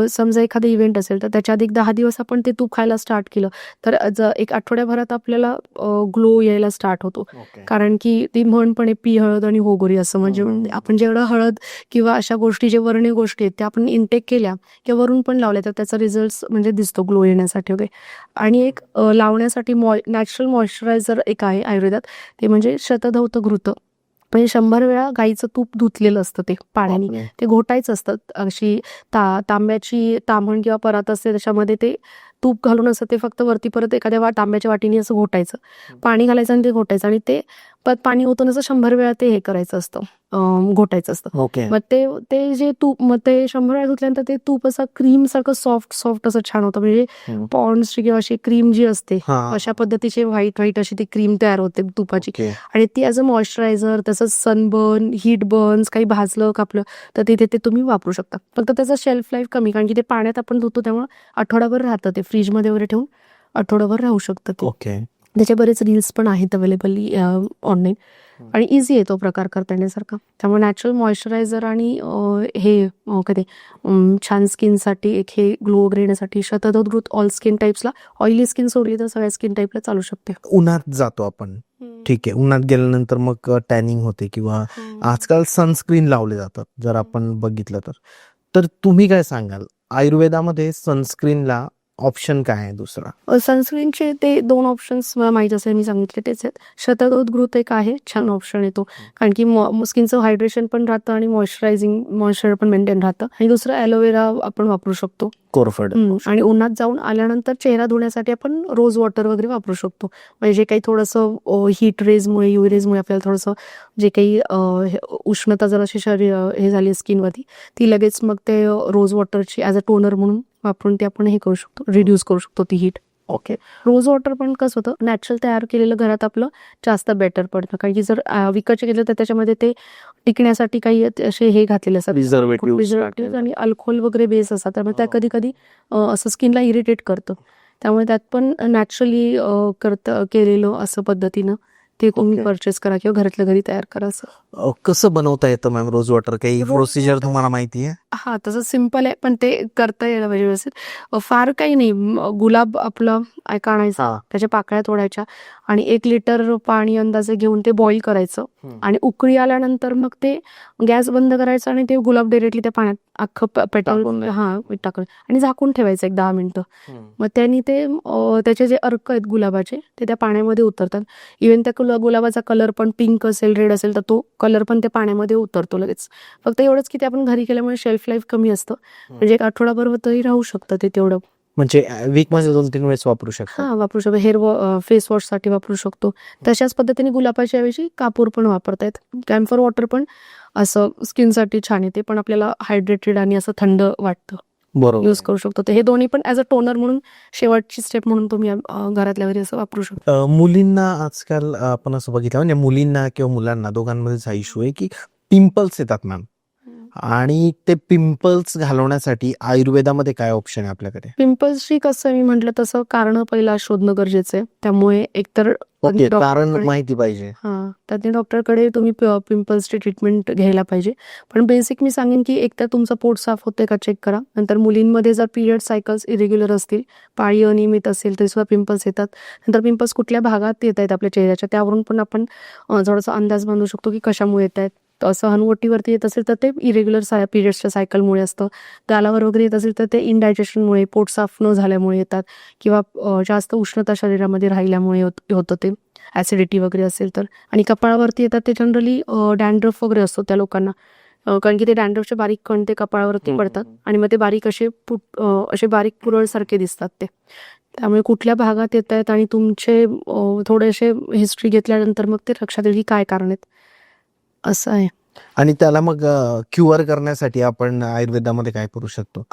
समजा एखादा इव्हेंट असेल तर त्याच्या आधी एक 10 दिवस आपण ते तूप खायला स्टार्ट केलं तर एक आठवड्याभरात आपल्याला ग्लो यायला स्टार्ट होतो. कारण की ती म्हण पण आहे, पी हळद आणि हो गोरी असं. म्हणजे आपण जेवढं हळद किंवा अशा गोष्टी जे वर्णीय गोष्टी आहेत त्या आपण इनटेक केल्या किंवा वरून पण लावल्या तर त्याचा रिझल्ट म्हणजे दिसतो ग्लो येण्यासाठी वगैरे. आणि एक लावण्यासाठी नॅचरल मॉइश्चरायझर एक आहे आयुर्वेदात, ते म्हणजे शतधौत घृत. म्हणजे 100 वेळा गाईचं तूप धुतलेलं असतं ते पाण्याने. ते घोटायचं असतं. अशी तांब्याची ताम्हण किंवा परात असते त्याच्यामध्ये ते तूप घालून असं ते फक्त वरती परत एखाद्या तांब्याच्या वाटीने असं घोटायचं. पाणी घालायचं आणि ते घोटायचं आणि ते परत पाणी ओतून असं 100 वेळा ते हे करायचं असतं, घोटायचं असतं. ओके. मग ते जे तूप मग ते 100 वेळा धुतल्यानंतर ते तूप असं क्रीम सारखं सॉफ्ट असं छान होतं. म्हणजे पॉन्ड्सची किंवा अशी क्रीम जी असते अशा पद्धतीचे व्हाईट अशी ती क्रीम तयार होते तुपाची. आणि ती ॲज अ मॉइश्चरायझर, तसंच सनबर्न, हीट बर्न्स, काही भाजलं कापलं तर तिथे ते तुम्ही वापरू शकता. फक्त त्याचं शेल्फ लाईफ कमी, कारण की ते पाण्यात आपण धुतो त्यामुळे आठवडाभर राहतं ते. फ्रीजमध्ये वगैरे ठेवून आठवडाभर राहू शकतं ते. ओके. त्याचे बरेच रील्स पण आहेत अवेलेबल ऑनलाईन आणि इझी आहे तो प्रकार करता येण्यासारखा. त्यामुळे नॅचरल मॉइश्चरायझर आणि हे कधी छान स्किनसाठी एक हे ग्लो वगैरे येण्यासाठी शतधौत घृत ऑल स्किन टाईप्सला, ऑइली स्किन सोडली तर सगळ्या स्किन टाईपला चालू शकते. उन्हात जातो आपण, ठीक आहे, उन्हात गेल्यानंतर मग टॅनिंग होते किंवा आजकाल सनस्क्रीन लावले जातात जर आपण बघितलं तर तुम्ही काय सांगाल आयुर्वेदामध्ये सनस्क्रीनला ऑप्शन काय आहे दुसरा? सनस्क्रीनचे ते 2 ऑप्शन्स मला माहीत असेल, मी सांगितले तेच आहेत. शतधौत घृत एक आहे, छान ऑप्शन आहे तो. कारण की स्किनचं हायड्रेशन पण राहतं आणि मॉइश्चर पण मेंटेन राहतं. आणि दुसरं ॲलोवेरा आपण वापरू शकतो. कोरफड. आणि उन्हात जाऊन आल्यानंतर चेहरा धुण्यासाठी आपण रोज वॉटर वगैरे वापरू शकतो. म्हणजे जे काही थोडंसं हीट रेजमुळे, UV रेजमुळे आपल्याला थोडंसं जे काही उष्णता जर अशी शरीर हे झाली स्किनवरती, ती लगेच मग ते रोज वॉटरची ॲज अ टोनर म्हणून वापरून ते आपण हे करू शकतो, रिड्यूस करू शकतो ती हीट. ओके. रोज वॉटर पण कसं होतं, नॅचरल तयार केलेलं घरात आपलं जास्त बेटर पडतं. कारण की जर विकतचे केलं तर त्याच्यामध्ये ते टिकण्यासाठी काही असे हे घातलेले असतात, प्रिझर्वेटिव्ह आणि अल्कोहोल वगैरे बेस असतात. त्यामुळे त्या कधी कधी असं स्किनला इरिटेट करतं. त्यामुळे त्यात पण नॅचरली केलेलं असं पद्धतीनं ते तुम्ही परचेस करा किंवा घरातल्या घरी तयार करा. असं कसं बनवता येतं मॅम रोज वॉटर? काही प्रोसिजर तुम्हाला माहिती आहे? हा, तसं सिम्पल आहे पण ते करता यायला पाहिजे व्यवस्थित. फार काही नाही. गुलाब आपलं आणायचा, त्याच्या पाकळ्या तोडायच्या आणि 1 लिटर पाणी अंदाजे घेऊन ते बॉईल करायचं. आणि उकळी आल्यानंतर मग ते गॅस बंद करायचा आणि ते गुलाब डायरेक्टली त्या पाण्यात अख्खं पेटवून मीठ टाकून आणि झाकून ठेवायचं एक 10 मिनिटं. मग त्यांनी ते त्याचे जे अर्क आहेत गुलाबाचे ते त्या पाण्यामध्ये उतरतात. इव्हन त्या गुलाबाचा कलर पण पिंक असेल, रेड असेल तर तो कलर पण त्या पाण्यामध्ये उतरतो लगेच. फक्त एवढंच की ते आपण घरी केल्यामुळे शेल्फ लाईफ कमी असतं. म्हणजे एक आठवडाभर तरी राहू शकतं ते तेवढं. म्हणजे वीक मध्ये 2-3 वेळेस वापरू शकतो? वापरू शकतो. फेस वॉशसाठी वापरू शकतो. तशाच पद्धतीने गुलाबाच्या ऐवजी कापूर पण वापरतायत. कॅम्फर वॉटर पण असं स्किनसाठी छान आहे. ते पण आपल्याला हायड्रेटेड आणि असं थंड वाटतं. बरोबर. यूज करू शकतो. हे दोन्ही पण ॲज अ टोनर म्हणून शेवटची स्टेप म्हणून तुम्ही घरातल्या घरी असं वापरू शकतो. मुलींना आजकाल आपण असं बघितलं, म्हणजे मुलींना किंवा मुलांना दोघांमध्येच हा इश्यू आहे की पिंपल्स येतात मॅम. आणि ते पिंपल्स घालवण्यासाठी आयुर्वेदामध्ये काय ऑप्शन आहे आपल्याकडे? पिंपल्सची कसं मी म्हटलं तसं कारण पहिला शोधणं गरजेचं आहे. त्यामुळे एकतर कारण माहिती पाहिजे. त्यातल्या डॉक्टरकडे तुम्ही पिंपल्सची ट्रीटमेंट घ्यायला पाहिजे. पण बेसिक मी सांगेन की एकतर तुमचं पोट साफ होतंय का चेक करा. नंतर मुलींमध्ये जर पिरियड सायकल्स इरेग्युलर असतील, पाळी अनियमित असेल तरी सुद्धा पिंपल्स येतात. नंतर पिंपल्स कुठल्या भागात येत आहेत आपल्या चेहऱ्याच्या त्यावरून पण आपण थोडासा अंदाज बांधू शकतो की कशामुळे येत आहेत. असं हनुवटीवरती येत असेल तर ते इरेग्युलर पिरियड्सच्या सायकलमुळे असतं. गालावर वगैरे येत असेल तर ते इनडायजेशनमुळे, पोट साफ न झाल्यामुळे येतात किंवा जास्त उष्णता शरीरामध्ये राहिल्यामुळे होतं ते, ॲसिडिटी वगैरे असेल तर. आणि कपाळावरती येतात ते जनरली डॅन्ड्रफ वगैरे असतो त्या लोकांना. कारण की ते डॅन्ड्रफचे बारीक कण ते कपाळावरती पडतात आणि मग ते बारीक असे बारीक पुरळसारखे दिसतात ते. त्यामुळे कुठल्या भागात येत आहेत आणि तुमचे थोडेसे हिस्ट्री घेतल्यानंतर मग ते लक्षात येईल की काय कारण आहेत असं आहे. आणि त्याला मग क्युअर करण्यासाठी आपण आयुर्वेदामध्ये काय करू शकतो?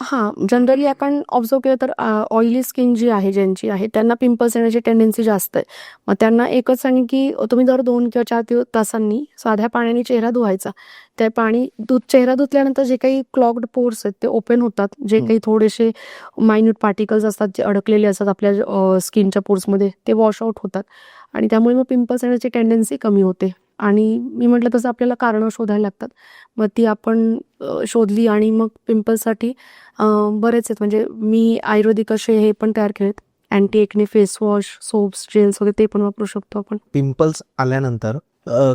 जनरली आपण ऑब्झर्व केलं तर ऑइली स्किन जी आहे, ज्यांची आहे, त्यांना पिंपल्स येण्याची टेंडन्सी जास्त आहे. मग त्यांना एकच सांगेन की तुम्ही दर 2 किंवा 4 तासांनी साध्या पाण्याने चेहरा धुवायचा. ते पाणी चेहरा धुतल्यानंतर जे काही क्लॉग्ड पोर्स आहेत ते ओपन होतात. जे काही थोडेसे मायन्यूट पार्टिकल्स असतात जे अडकलेले असतात आपल्या स्किनच्या पोर्समध्ये, ते वॉश आउट होतात आणि त्यामुळे मग पिंपल्स येण्याची टेंडन्सी कमी होते. आणि मी म्हटलं तसं आपल्याला कारणं शोधायला लागतात. मग ती आपण शोधली आणि मग पिंपल्ससाठी बरेच आहेत. म्हणजे मी आयुर्वेदिक असे हे पण तयार केलेत. Anti acne face wash, soaps, gels वगैरे ते पण वापरू शकतो आपण. पिंपल्स आल्यानंतर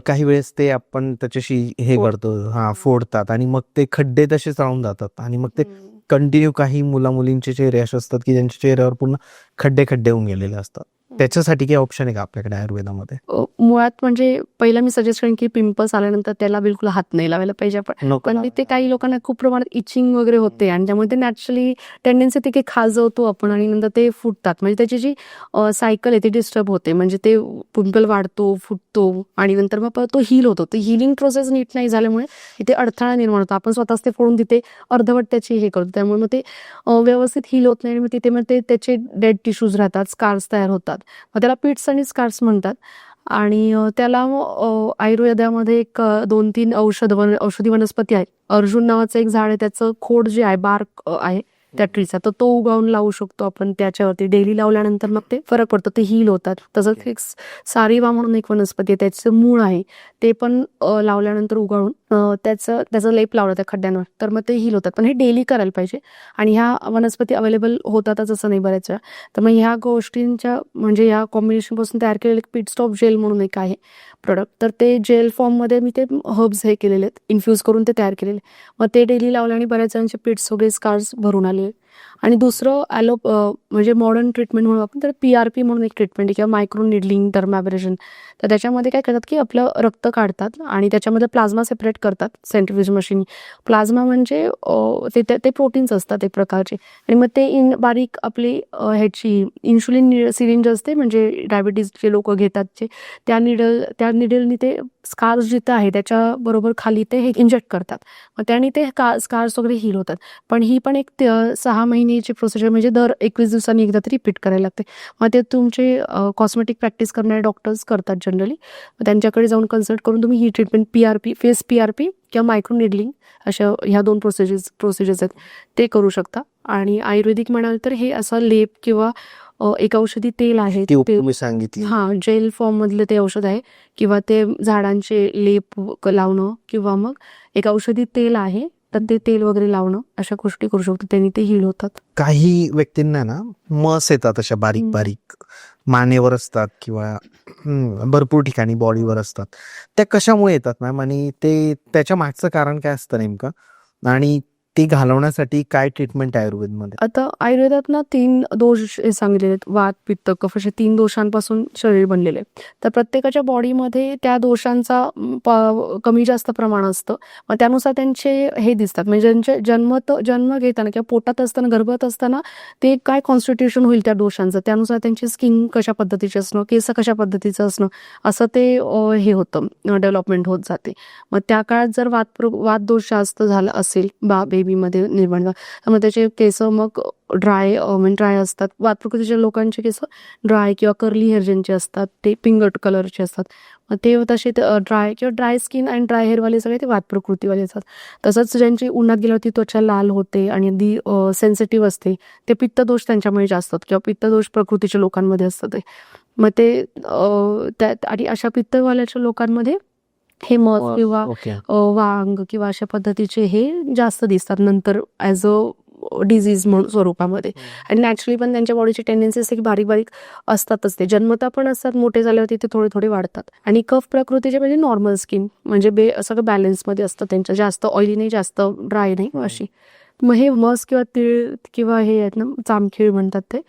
काही वेळेस ते आपण त्याच्याशी हे करतो, फोडतात आणि मग ते खड्डे तसेच राहून जातात आणि मग ते कंटिन्यू काही मुलींचे चेहरे असे असतात की ज्यांच्या चेहऱ्यावर पूर्ण खड्डे होऊन गेलेले असतात. त्याच्यासाठी काही ऑप्शन आहे का आपल्याकडे आयुर्वेदामध्ये? मुळात म्हणजे पहिला मी सजेस्ट करेन की पिंपल्स आल्यानंतर त्याला बिलकुल हात नाही लावायला पाहिजे आपण. पण ते काही लोकांना खूप प्रमाणात इचिंग वगैरे होते आणि त्यामुळे ते नॅचरली टेंडन्सी ते काही खाजवतो आपण आणि नंतर ते फुटतात. म्हणजे त्याची जी सायकल आहे ती डिस्टर्ब होते. म्हणजे ते पिंपल वाढतो, फुटतो आणि नंतर मग तो हील होतो. ते हिलिंग प्रोसेस नीट नाही झाल्यामुळे इथे अडथळा निर्माण होतो. आपण स्वतःच ते फोडून तिथे अर्धवट त्याची हे करतो. त्यामुळे मग ते व्यवस्थित हील होत नाही आणि मग तिथे मग ते त्याचे डेड टिश्यूज राहतात, स्कार्स तयार होतात. मग त्याला पिट्स आणि स्कार्स म्हणतात. आणि त्याला आयुर्वेदामध्ये एक 2-3 औषधी वनस्पती आहेत. अर्जुन नावाचं एक झाड आहे, त्याचं खोड जे आहे, बार्क आहे त्या ट्रीचा, तर तो उगावून लावू शकतो आपण त्याच्यावरती. डेली लावल्यानंतर मग ते फरक पडतो, ते हील होतात. तसंच एक सारिवा म्हणून एक वनस्पती आहे, त्याचं मूळ आहे, ते पण लावल्यानंतर उगाळून त्याचा लेप लावला त्या खड्ड्यांवर तर मग ते हील होतात. पण हे डेली करायला पाहिजे आणि ह्या वनस्पती अवेलेबल होतातच असं नाही बऱ्याच वेळा. तर मग ह्या गोष्टींच्या म्हणजे ह्या कॉम्बिनेशनपासून तयार केलेलं पिट स्टॉप जेल म्हणून एक आहे प्रोडक्ट. तर ते जेल फॉर्ममध्ये मी ते हर्ब्स हे केलेले आहेत, इन्फ्यूज करून ते तयार केलेले. मग ते डेली लावल्याने बऱ्याच जणांचे पिट्स वगैरे स्कार्स भरून आले. आणि दुसरं म्हणजे मॉडर्न ट्रीटमेंट म्हणून आपण तर PRP म्हणून एक ट्रीटमेंट आहे किंवा मायक्रो निडलिंग डर्माब्रेशन. तर त्याच्यामध्ये काय करतात की आपलं रक्त काढतात आणि त्याच्यामध्ये प्लाझ्मा सेपरेट करतात सेंट्रिफ्यूज मशीन. प्लाझ्मा म्हणजे ते प्रोटीन्स असतात एक प्रकारचे आणि मग ते बारीक आपली ह्याची इन्शुलिन सिरिंज असते, म्हणजे डायबिटीजचे लोक घेतात जे, त्या निडलनी ते स्कार्स जिथं आहे त्याच्याबरोबर खाली ते हे इंजेक्ट करतात. मग त्याने ते स्कार्स वगैरे हील होतात. पण ही पण एक 6 महिन्याची प्रोसिजर, म्हणजे दर 21 दिवसांनी एकदा तरी रिपीट करायला लागते. मग ते तुमचे कॉस्मेटिक प्रॅक्टिस करणारे डॉक्टर्स करतात जनरली. त्यांच्याकडे जाऊन कन्सल्ट करून तुम्ही ही ट्रीटमेंट फेस PRP किंवा मायक्रो निडलिंग अशा ह्या 2 प्रोसिजर्स आहेत ते करू शकता. आणि आयुर्वेदिक म्हणाल तर हे असं लेप किंवा एक औषधी तेल आहे, तुम्ही सांगितली जेल फॉर्म मधले ते औषध आहे किंवा ते झाडांचे लेप लावणं किंवा मग एक औषधी तेल आहे तर ते तेल वगैरे लावणं, अशा गोष्टी करू शकतो, त्यांनी ते हील होतात. काही व्यक्तींना ना मस येतात अशा बारीक मानेवर असतात किंवा भरपूर ठिकाणी बॉडीवर असतात. त्या कशामुळे येतात मॅम आणि ते त्याच्या मागचं कारण काय असतं नेमकं आणि ती घालवण्यासाठी काय ट्रीटमेंट आहे आयुर्वेदमध्ये? आता आयुर्वेदात ना 3 दोष सांगितलेले आहेत, वात, पित्त, कफ, असे 3 दोषांपासून शरीर बनलेले आहे. तर प्रत्येकाच्या बॉडीमध्ये त्या दोषांचा कमी जास्त प्रमाण असतं. मग त्यानुसार त्यांचे हे दिसतात, म्हणजे ज्यांचे जन्म घेताना किंवा पोटात असताना, गर्भात असताना ते काय कॉन्स्टिट्यूशन होईल त्या दोषांचं, त्यानुसार त्यांची स्किन कशा पद्धतीची असणं, केस कशा पद्धतीचं असणं, असं ते हे होतं, डेव्हलपमेंट होत जाते. मग त्या काळात जर वात दोष जास्त झाला असेल बेबीमध्ये निर्माण झाला, त्यामुळे त्याचे केस मग ड्राय असतात. वात प्रकृतीच्या लोकांचे केस ड्राय किंवा कर्ली हेअर ज्यांचे असतात ते पिंगट कलरचे असतात. मग ते तसे ड्राय स्किन आणि ड्राय हेअरवाले सगळे ते वात प्रकृतीवाले असतात. तसंच ज्यांची उन्हात गेल्यावरती त्वचा लाल होते आणि अगदी सेन्सिटिव्ह असते, ते पित्तदोष त्यांच्यामुळे जास्त असतात किंवा पित्तदोष प्रकृतीच्या लोकांमध्ये असतात. मग ते आणि अशा पित्तवाल्याच्या लोकांमध्ये हे मस किंवा वांग किंवा अशा पद्धतीचे हे जास्त दिसतात नंतर ॲज डिझीज म्हणून स्वरूपामध्ये. आणि नॅचरली पण त्यांच्या बॉडीची टेंडन्सी असते की बारीक असतातच, ते जन्मता पण असतात, मोठे झाल्यावरती ते थोडे वाढतात. आणि कफ प्रकृतीचे म्हणजे नॉर्मल स्किन, म्हणजे सगळं बॅलन्समध्ये असतं त्यांच्या, जास्त ऑइली नाही, जास्त ड्राय नाही अशी. मग हे मस किंवा तीळ किंवा हे आहेत ना, जामखीळ म्हणतात ते,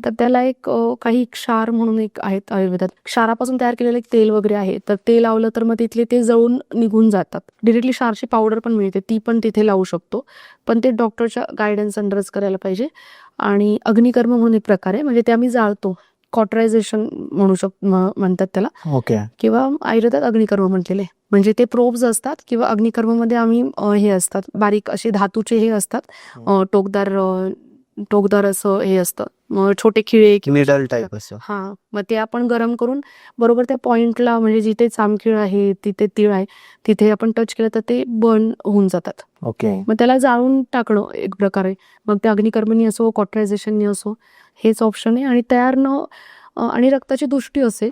तर त्याला एक काही क्षार म्हणून एक आहेत आयुर्वेदात, क्षारापासून तयार केलेलं एक तेल वगैरे आहे, तर ते लावलं तर मग तिथले ते जळून निघून जातात. डिरेक्टली क्षारची पावडर पण मिळते, ती पण तिथे लावू शकतो, पण ते डॉक्टरच्या गायडन्स अंडरच करायला पाहिजे. आणि अग्निकर्म म्हणून एक प्रकार आहे, म्हणजे ते आम्ही जाळतो कॉटरायझेशन म्हणतात त्याला, ओके. किंवा आयुर्वेदात अग्निकर्म म्हटलेले. म्हणजे ते प्रोब्स असतात किंवा अग्निकर्ममध्ये आम्ही हे असतात बारीक असे धातूचे हे असतात, टोकदार असं हे असतं, छोटे खिळे किंवा निडल टाईप असं. हा, मग ते आपण गरम करून बरोबर त्या पॉइंटला, म्हणजे जिथे चामखीळ आहे तिथे तीळ आहे तिथे आपण टच केलं तर ते बर्न होऊन जातात. ओके. मग त्याला जाळून टाकणं एक प्रकारे, मग ते अग्निकर्मनी असो कॉटरायझेशननी असो हेच ऑप्शन आहे. आणि तयार न आणि रक्ताची दृष्टी असेल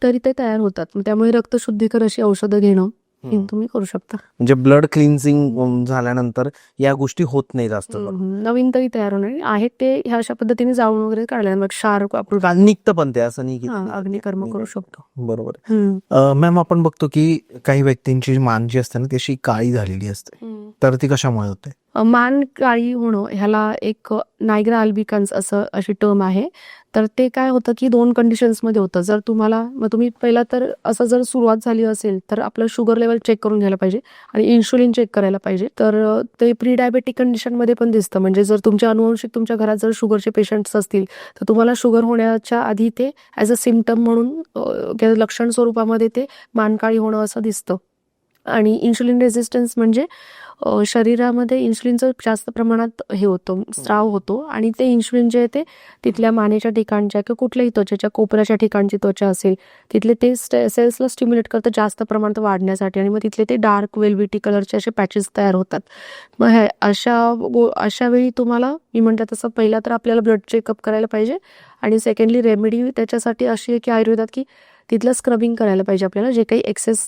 तरी ते तयार होतात. मग त्यामुळे रक्तशुद्धीकर अशी औषधं घेणं हे तुम्ही करू शकता. म्हणजे ब्लड क्लिन्झिंग झाल्यानंतर या गोष्टी होत नाही जास्त करून. नवीन तरी तयार होणार आहेत ते ह्या अशा पद्धतीने जाळून वगैरे काढल्या मग क्षार आपण कारण निघतं पण ते, असं नाही की अग्निकर्म करू शकतो. बरोबर. मॅम, आपण बघतो की काही व्यक्तींची मान जी असते ना ती अशी काळी झालेली असते, तर ती कशामुळे होते? मान काळी होणं ह्याला एक नायग्रा अल्बिकन्स अशी टर्म आहे. तर ते काय होतं की 2 कंडिशन्समध्ये होतं. जर तुम्ही पहिला तर असं जर सुरुवात झाली असेल तर आपलं शुगर लेवल चेक करून घ्यायला पाहिजे आणि इन्शुलिन चेक करायला पाहिजे. तर ते प्री डायबेटिक कंडिशनमध्ये पण दिसतं. म्हणजे जर तुमच्या अनुवंशिक तुमच्या घरात जर शुगरचे पेशंट्स असतील तर तुम्हाला शुगर होण्याच्या आधी ते ॲज अ सिम्पटम म्हणून लक्षण स्वरूपामध्ये ते मान काळी होणं असं दिसतं. आणि इन्शुलिन रेझिस्टन्स म्हणजे शरीरामध्ये इन्शुलिनचं जास्त प्रमाणात हे होतं, स्राव होतो आणि ते इन्शुलिन जे आहे ते तिथल्या मानेच्या ठिकाणच्या किंवा कुठल्याही त्वचेच्या कोपऱ्याच्या ठिकाणची त्वचा असेल तिथले ते सेल्सला स्टिम्युलेट करतं जास्त प्रमाणात वाढण्यासाठी, आणि मग तिथले ते डार्क वेल्वेटी कलरचे असे पॅचेस तयार होतात. मग अशा वेळी तुम्हाला मी म्हटलं तसं पहिला तर आपल्याला ब्लड चेकअप करायला पाहिजे, आणि सेकंडली रेमेडी त्याच्यासाठी अशी आहे की आयुर्वेदात की तिथलं स्क्रबिंग करायला पाहिजे. आपल्याला जे काही एक्सेस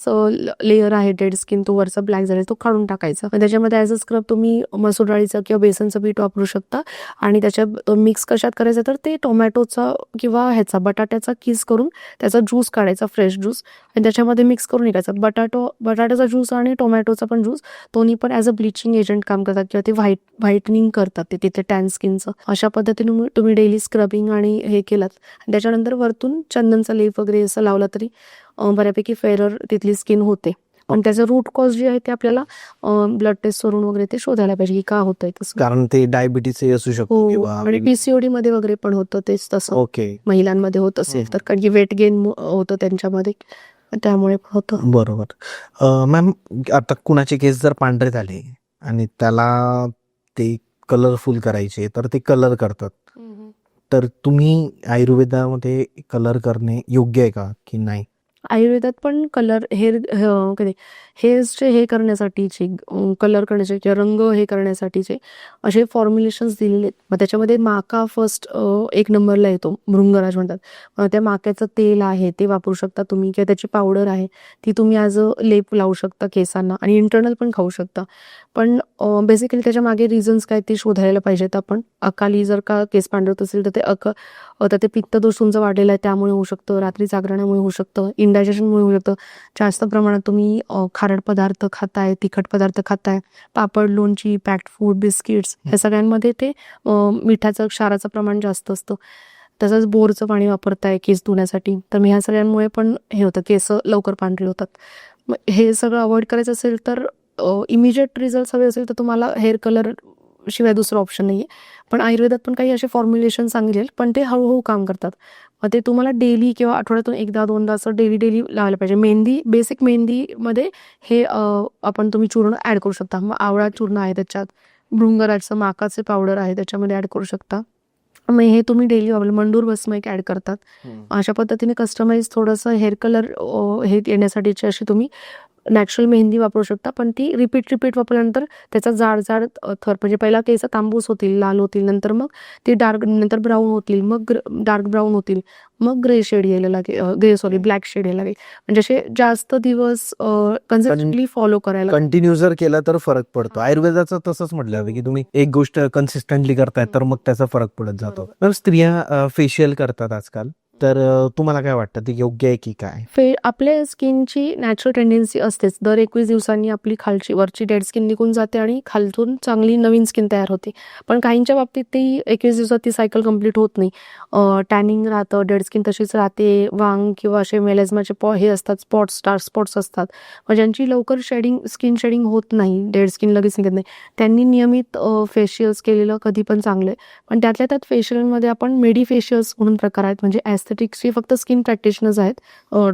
लेअर आहे डेड स्किन, तो वरचा ब्लॅक झाला तो काढून टाकायचा. त्याच्यामध्ये ॲज अ स्क्रब तुम्ही मसूर डाळीचं किंवा बेसनचं पीठ वापरू शकता. आणि त्याच्यात मिक्स कशात करायचं तर ते टोमॅटोचा किंवा बटाट्याचा किस करून त्याचा ज्यूस काढायचा, फ्रेश ज्यूस, आणि त्याच्यामध्ये मिक्स करून निघायचा. बटाट्याचा ज्यूस आणि टोमॅटोचा पण ज्यूस दोन्ही पण ॲज अ ब्लिचिंग एजंट काम करतात किंवा ते व्हाईटनिंग करतात ते तिथे टॅन स्किनचं. अशा पद्धतीने तुम्ही डेली स्क्रबिंग आणि हे केलात, आणि त्याच्यानंतर वरतून चंदनचा लेप वगैरे असं लावला तरी बऱ्यापैकी फेरर तिथली स्किन होते. पण त्याचं रूट कॉज जे आहे ते आपल्याला ब्लड टेस्ट करून वगैरे ते शोधायला पाहिजे की का होतंय तसं. कारण ते डायबिटीस असू शकतो किंवा आणि पीसीओडी मध्ये वगैरे पण होतं तेच तसं. ओके. महिलांमध्ये होत असेल तर, कारण की वेट गेन होतं त्यांच्यामध्ये, त्यामुळे होतं. बरोबर. मॅम, आता कुणाचे केस जर पांढरे झाले आणि त्याला ते कलरफुल करायचे तर ते कलर करतात, तर तुम्ही आयुर्वेदामध्ये कलर करणे योग्य आहे का की नाही? आयुर्वेदात पण कलर हेअर्सचे हे करण्यासाठीचे, कलर करण्याचे किंवा रंग हे करण्यासाठीचे असे फॉर्म्युलेशन्स दिलेले आहेत. मग त्याच्यामध्ये माका फर्स्ट 1 नंबरला येतो, भृंगराज म्हणतात. त्या माक्याचं तेल आहे ते वापरू शकता तुम्ही, किंवा त्याची पावडर आहे ती तुम्ही ॲज अ लेप लावू शकता केसांना, आणि इंटरनल पण खाऊ शकता. पण बेसिकली त्याच्या मागे रिझन्स काय ते शोधायला पाहिजेत आपण. अकाली जर का केस पांढरत असेल तर ते पित्तदोष तुमचा वाढलेला आहे त्यामुळे होऊ शकतं, रात्री जागरणामुळे होऊ शकतं, इंडायजेशनमुळे होऊ शकतं, जास्त प्रमाणात तुम्ही खारट पदार्थ खाताय, तिखट पदार्थ खाताय, पापड, लोणची, पॅक्ड फूड, बिस्किट्स, ह्या सगळ्यांमध्ये ते मिठाचं क्षाराचं प्रमाण जास्त असतं. तसंच बोरचं पाणी वापरताय केस धुण्यासाठी, तर मग ह्या सगळ्यांमुळे पण हे होतं, केस लवकर पांढरी होतात. मग हे सगळं अवॉइड करायचं असेल तर इमिजिएट रिझल्ट हवे असेल तर तुम्हाला हेअर कलर शिवाय दुसरं ऑप्शन नाही आहे. पण आयुर्वेदात पण काही असे फॉर्म्युलेशन सांगितले, पण ते हळूहळू काम करतात. मग ते तुम्हाला डेली किंवा आठवड्यातून 1-2दा असं डेली लावायला पाहिजे. बेसिक मेहंदीमध्ये हे तुम्ही चूर्ण ॲड करू शकता. मग आवळा चूर्ण आहे त्याच्यात, भृंगराजचं माकाचे पावडर आहे त्याच्यामध्ये ॲड करू शकता. मग हे तुम्ही डेली वापरलं. मंडूर भस्म एक ॲड करतात. अशा पद्धतीने कस्टमाइज थोडंसं हेअर कलर हे येण्यासाठीची अशी तुम्ही नॅचरल मेहंदी वापरू शकता. पण ती रिपीट वापरल्यानंतर त्याचा जाड थर, म्हणजे पहिला केस तांबूस होतील, लाल होतील, नंतर मग ते नंतर ब्राऊन होतील, मग डार्क ब्राऊन होतील, मग ब्लॅक शेड यायला लागेल. म्हणजे असे जास्त दिवस कन्सिस्टंटली फॉलो करायला. कंटिन्यू जर केलं तर फरक पडतो. आयुर्वेदाचं तसंच म्हटलं आहे की तुम्ही एक गोष्ट कन्सिस्टंटली करताय तर मग त्याचा फरक पडत जातो. स्त्रिया फेशियल करतात आजकाल, तर तुम्हाला काय वाटतं ते योग्य आहे की काय? आपल्या स्किनची नॅचरल टेंडन्सी असतेच, दर 21 दिवसांनी आपली खालची वरची डेड स्किन निघून जाते आणि खालतून चांगली नवीन स्किन तयार होते. पण काहींच्या बाबतीत ती 21 दिवसात ती सायकल कंप्लीट होत नाही. टॅनिंग राहतं, डेड स्किन तशीच राहते, वांग किंवा असे मेलेझमाचे हे असतात, डार्क स्पॉट्स असतात. मग ज्यांची लवकर स्किन शेडिंग होत नाही, डेड स्किन लगेच निघत नाही, त्यांनी नियमित फेशियल्स केलेलं कधी पण चांगलं आहे. पण त्यातल्या त्यात फेशियलमध्ये आपण मेडिफेशियल्स म्हणून प्रकार आहेत, म्हणजे ॲस्थेटिक्सचे फक्त स्किन प्रॅक्टिशनर्स आहेत,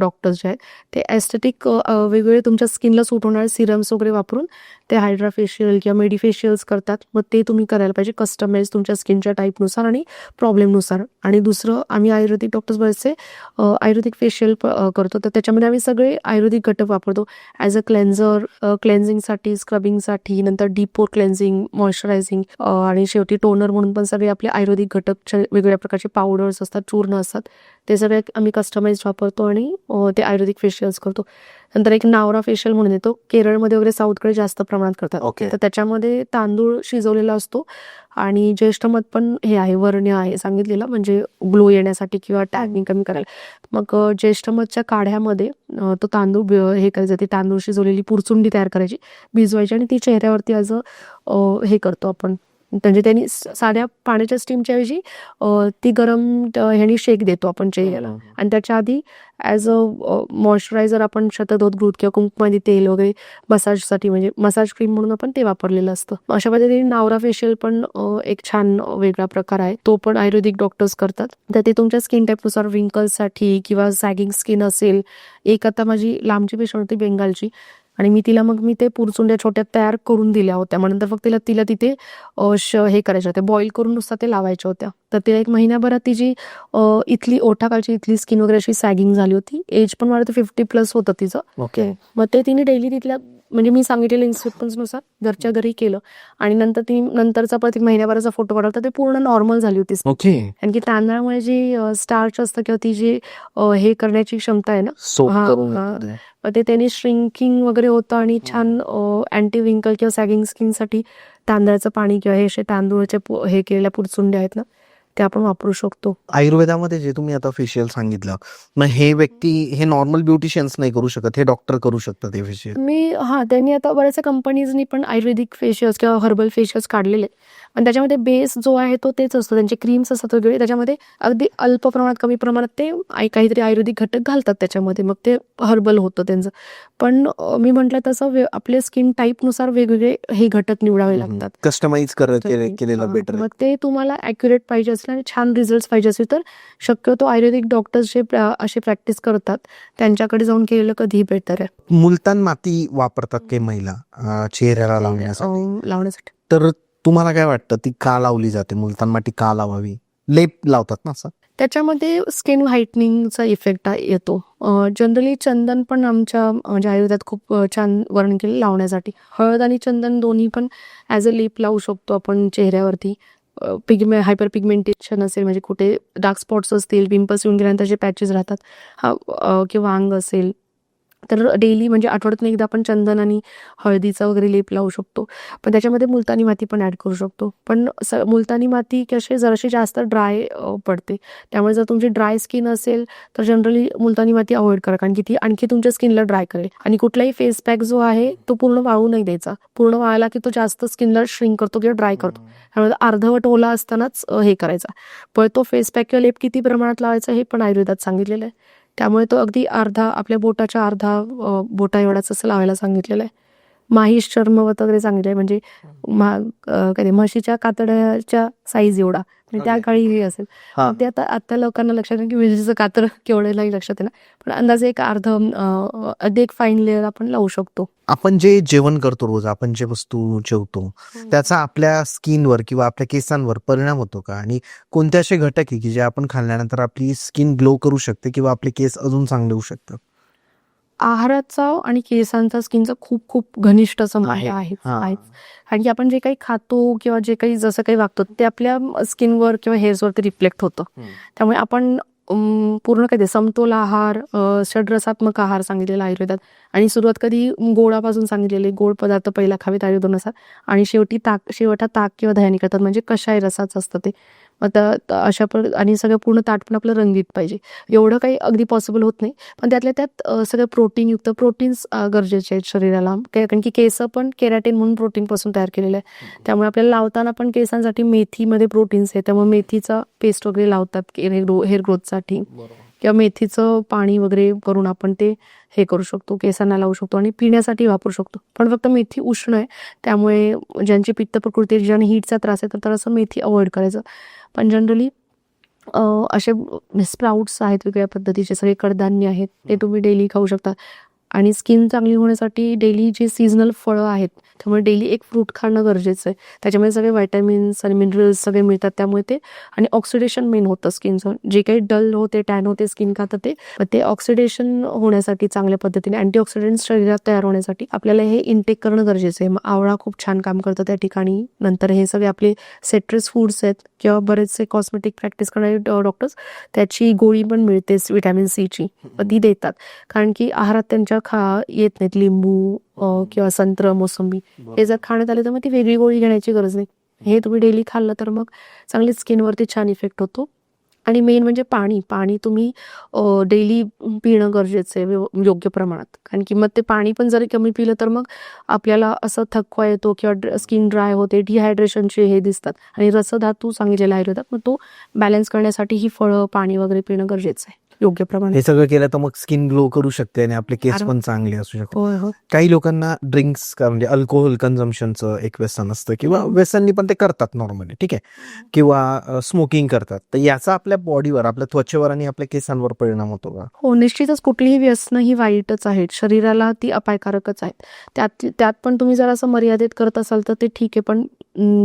डॉक्टर्स जे आहेत ते ॲस्थेटिक वेगवेगळे तुमच्या स्किनला सूट होणारे सिरम्स वगैरे वापरून ते हायड्रा फेशियल किंवा मेडिफेशियल्स करतात. मग ते तुम्ही करायला पाहिजे कस्टमाइज तुमच्या स्किनच्या टाईपनुसार आणि प्रॉब्लेमनुसार. आणि दुसरं, आम्ही आयुर्वेदिक डॉक्टर्स बरेचसे आयुर्वेदिक फेशियल करतो, तर त्याच्यामध्ये आम्ही सगळे आयुर्वेदिक घटक वापरतो ॲज अ क्लेन्झर, क्लेन्झिंगसाठी, स्क्रबिंगसाठी, नंतर डीप पोर क्लेन्झिंग, मॉइश्चरायझिंग आणि शेवटी टोनर म्हणून पण सगळे आपले आयुर्वेदिक घटक वेगवेगळ्या प्रकारचे पावडर्स असतात, चूर्ण असतात, ते सगळे आम्ही कस्टमाइज वापरतो आणि ते आयुर्वेदिक फेशियल्स करतो. नंतर एक नावरा फेशियल म्हणून येतो, केरळमध्ये वगैरे साऊथकडे जास्त प्रमाणात करतात. ओके. तर त्याच्यामध्ये तांदूळ शिजवलेला असतो आणि ज्येष्ठमध पण हे आहे, वर्ण्य आहे सांगितलेलं, म्हणजे ग्लो येण्यासाठी किंवा टॅनिंग कमी करायला. मग ज्येष्ठमधच्या काढ्यामध्ये तो तांदूळ हे करायचं, ती तांदूळ शिजवलेली पुरचुंडी तयार करायची, भिजवायची आणि ती चेहऱ्यावरती हे करतो आपण, म्हणजे त्यांनी साध्या पाण्याच्या स्टीमच्या ऐवजी ती गरम ह्यानी शेक देतो आपण चेहऱ्याला. आणि त्याच्या आधी ॲज अ मॉइश्चरायझर आपण शतदोत ग्रूथ किंवा कुंकुमादी तेल वगैरे मसाजसाठी, म्हणजे मसाज क्रीम म्हणून आपण ते वापरलेलं असतं. अशा पद्धतीने नावरा फेशियल पण एक छान वेगळा प्रकार आहे, तो पण आयुर्वेदिक डॉक्टर्स करतात. तर ते तुमच्या स्किन टाईपनुसार, विंकल्ससाठी किंवा सॅगिंग स्किन असेल. एक आता माझी लांबची पेशंट होती बेंगालची, आणि मी ते पुरचुंड्या छोट्या तयार करून दिल्या होत्या. मग नंतर फक्त तिला तिथे हे करायच्या होत्या, बॉईल करून नुसता ते लावायच्या होत्या. तर ते 1 महिन्याभरात तिची इथली ओठाखालची इथली स्किन वगैरे अशी सॅगिंग झाली होती. एज पण मला 50+ होतं तिचं. ओके. मग ते तिने डेली तिथल्या, म्हणजे मी सांगितलेलं इन्स्ट्रक्शन्सनुसार घरच्या घरी केलं आणि नंतरचा परत 1 महिन्याभराचा फोटो काढला, तर ते पूर्ण नॉर्मल झाली होती. ओके. कारण की तांदळामुळे जी स्टार्च असतं किंवा ती जी हे करण्याची क्षमता आहे ना, सोप हां, करून हां. घेते. ते त्यांनी श्रिंकिंग वगैरे होतं आणि छान अँटी विंकल किंवा सॅगिंग स्किनसाठी तांदळाचं पाणी किंवा हे असे तांदूळाचे हे केलेल्या पुरचुंड्या आहेत ना, ते आपण वापरू शकतो. आयुर्वेदामध्ये जे तुम्ही आता फेशियल सांगितलं, मग हे नॉर्मल ब्युटिशियन्स नाही करू शकत, हे डॉक्टर करू शकतात हे फेशियल? त्यांनी आता बऱ्याचशा कंपनीजनी पण आयुर्वेदिक फेशियल्स किंवा हर्बल फेशियल्स काढलेले, पण त्याच्यामध्ये बेस जो आहे तो तेच असतो, त्यांचे क्रीम्स असतात वेगळे, त्याच्यामध्ये अगदी अल्प प्रमाणात, कमी प्रमाणात ते काहीतरी आयुर्वेदिक घटक घालतात त्याच्यामध्ये, मग ते हर्बल होतं त्यांचं. पण मी म्हटलं तसं आपल्या स्किन टाईपनुसार वेगवेगळे हे घटक निवडावे लागतात. कस्टमाइज केलेलं बेटर. मग ते तुम्हाला ॲक्युरेट पाहिजे असेल आणि छान रिझल्ट पाहिजे असेल तर शक्यतो आयुर्वेदिक डॉक्टर्स जे असे प्रॅक्टिस करतात त्यांच्याकडे जाऊन केलेलं कधीही बेटर आहे. मुलतान माती वापरतात काही महिला चेहऱ्याला लावण्यासाठी. लावण्यासाठी तर तुम्हाला काय वाटतं, ती का लावली जाते? मुलतान माती का लावावी? लेप लावतात ना असं? त्याच्यामध्ये स्किन व्हाईटनिंगचा इफेक्ट येतो. जनरली चंदन पण आमच्या म्हणजे आयुर्वेदात खूप छान वर्णन केलं लावण्यासाठी. हळद आणि चंदन दोन्ही पण ॲज अ लेप लावू शकतो आपण चेहऱ्यावरती. हायपर पिगमेंटेशन असेल, म्हणजे कुठे डार्क स्पॉट्स असतील, पिंपल्स येऊन गेल्यानंतर जे पॅचेस राहतात, किंवा अंग असेल, तर डेली म्हणजे आठवड्यातून एकदा आपण चंदन आणि हळदीचा वगैरे लेप लावू शकतो. पण त्याच्यामध्ये मुलतानी माती पण ॲड करू शकतो. पण मुलतानी माती कशी जराशी जास्त ड्राय पडते, त्यामुळे जर तुमची ड्राय स्किन असेल तर जनरली मुलतानी माती अवॉइड करा, कारण की ती आणखी तुमच्या स्किनला ड्राय करेल. आणि कुठलाही फेस पॅक जो आहे तो पूर्ण वाळू नाही द्यायचा. पूर्ण वाळला की तो जास्त स्किनला श्रिंक करतो किंवा ड्राय करतो. त्यामुळे अर्धवट ओला असतानाच हे करायचा. पण तो फेस पॅक किंवा लेप किती प्रमाणात लावायचा हे पण आयुर्वेदात सांगितलेलं आहे. त्यामुळे तो अगदी आपल्या बोटाच्या अर्धा बोटा एवढाच असं लावायला सांगितलेलं आहे. माहिष चर्मवत वगैरे सांगितलं आहे, म्हणजे काय म्हशीच्या कातड्याच्या साईज एवढा, म्हणजे त्या काळी हे असेल. हां. ते आता लोकांना लक्षात येईल की म्हशीचं कातड केवढं नाही लक्षात येणार, पण अंदाजे एक अगदी एक फाईन लेअर आपण लावू शकतो. आपण जे जेवण करतो रोज, आपण जे वस्तू जेवतो, त्याचा आपल्या स्किनवर किंवा आपल्या केसांवर परिणाम होतो का? आणि कोणते असे घटक आहे की जे आपण खाल्ल्यानंतर आपली स्किन ग्लो करू शकते किंवा आपले केस अजून चांगले होऊ शकतात? आहाराचा आणि केसांचा, स्किनचा खूप खूप घनिष्ठ संबंध आहेच. कारण की आपण जे काही खातो किंवा जे काही जसं काही वागतो ते आपल्या स्किनवर किंवा हेअर्सवरती रिफ्लेक्ट होतं. त्यामुळे आपण पूर्ण काय ते समतोल आहार, षड्रसात्मक आहार सांगितलेला आयुर्वेदात, आणि सुरुवात कधी गोडापासून सांगितलेले, गोड पदार्थ पहिला खावेत आयुर्वेदानुसार, आणि शेवटात ताक किंवा दह्याने करतात, म्हणजे कषाय रसाचं असतं ते. अशा आणि सगळं पूर्ण ताट पण आपलं रंगीत पाहिजे. एवढं काही अगदी पॉसिबल होत नाही, पण त्यातल्या त्यात सगळं प्रोटीनयुक्त प्रोटीन्स गरजेचे आहेत शरीराला. कारण की केस पण केराटिन म्हणून प्रोटीनपासून तयार केलेलं आहे. त्यामुळे आपल्याला लावताना पण केसांसाठी मेथीमध्ये प्रोटीन्स आहे, त्यामुळे मेथीचा पेस्ट वगैरे लावतात हेअर ग्रोथसाठी, किंवा मेथीचं पाणी वगैरे करून आपण ते हे करू शकतो, केसांना लावू शकतो आणि पिण्यासाठी वापरू शकतो. पण फक्त मेथी उष्ण आहे, त्यामुळे ज्यांची पित्त प्रकृती, ज्यांना हीटचा त्रास आहे, तर असं मेथी अवॉइड करायचं. पण जनरली असे स्प्राउट्स आहेत वेगवेगळ्या पद्धतीचे, सगळे कडधान्य आहेत, ते तुम्ही डेली खाऊ शकता. आणि स्किन चांगली होण्यासाठी डेली जे सीझनल फळं आहेत, त्यामुळे डेली एक फ्रूट खाणं गरजेचं आहे. त्याच्यामध्ये सगळे व्हायटॅमिन्स आणि मिनरल्स सगळे मिळतात, त्यामुळे ते आणि ऑक्सिडेशन मेन होतं स्किनचं. जे काही डल होते, टॅन होते स्किन का, तर ते ऑक्सिडेशन होण्यासाठी चांगल्या पद्धतीने अँटीऑक्सिडंट्स शरीरात तयार होण्यासाठी आपल्याला हे इनटेक करणं गरजेचं आहे. मग आवळा खूप छान काम करतं त्या ठिकाणी. नंतर हे सगळे आपले सिट्रस फूड्स आहेत किंवा बरेचसे कॉस्मेटिक प्रॅक्टिस करणारे डॉक्टर्स, त्याची गोळी पण मिळते व्हिटॅमिन सीची, ती देतात. कारण की आहारात त्यांच्या येत नाहीत लिंबू किंवा संत्र, मोसंबी, हे जर खाण्यात आले तर मग ती वेगळी गोळी घेण्याची गरज नाही. हे तुम्ही डेली खाल्लं तर मग चांगली स्किनवरती छान इफेक्ट होतो. आणि मेन म्हणजे पाणी तुम्ही डेली पिणं गरजेचं आहे योग्य प्रमाणात. कारण की मग ते पाणी पण जरी कमी पिलं तर मग आपल्याला असं थकवा येतो किंवा स्किन ड्राय होते, डिहायड्रेशनचे हे दिसतात. आणि रसधातू सांगितलेला आयुर्वेदात, मग तो बॅलन्स करण्यासाठी ही फळं, पाणी वगैरे पिणं गरजेचं आहे योग्य प्रमाणात. हे सगळं केलं तर मग स्किन ग्लो करू शकते आणि आपले केस पण चांगले असू शकतात. होय होय. काही लोकांना ड्रिंक्स म्हणजे अल्कोहोल कन्झम्पशनचं एक व्यसन असतं, किंवा व्यसननी पण ते करतात नॉर्मली, ठीक आहे, किंवा स्मोकिंग करतात. तर याचा आपल्या बॉडीवर, आपल्या त्वचेवर आणि आपल्या केसांवर परिणाम होतो का? हो, निश्चितच कुठलीही व्यसनं ही वाईटच आहेत, शरीराला ती अपायकारकच आहेत. त्यात पण तुम्ही जर असं मर्यादित करत असाल तर ते ठीक आहे, पण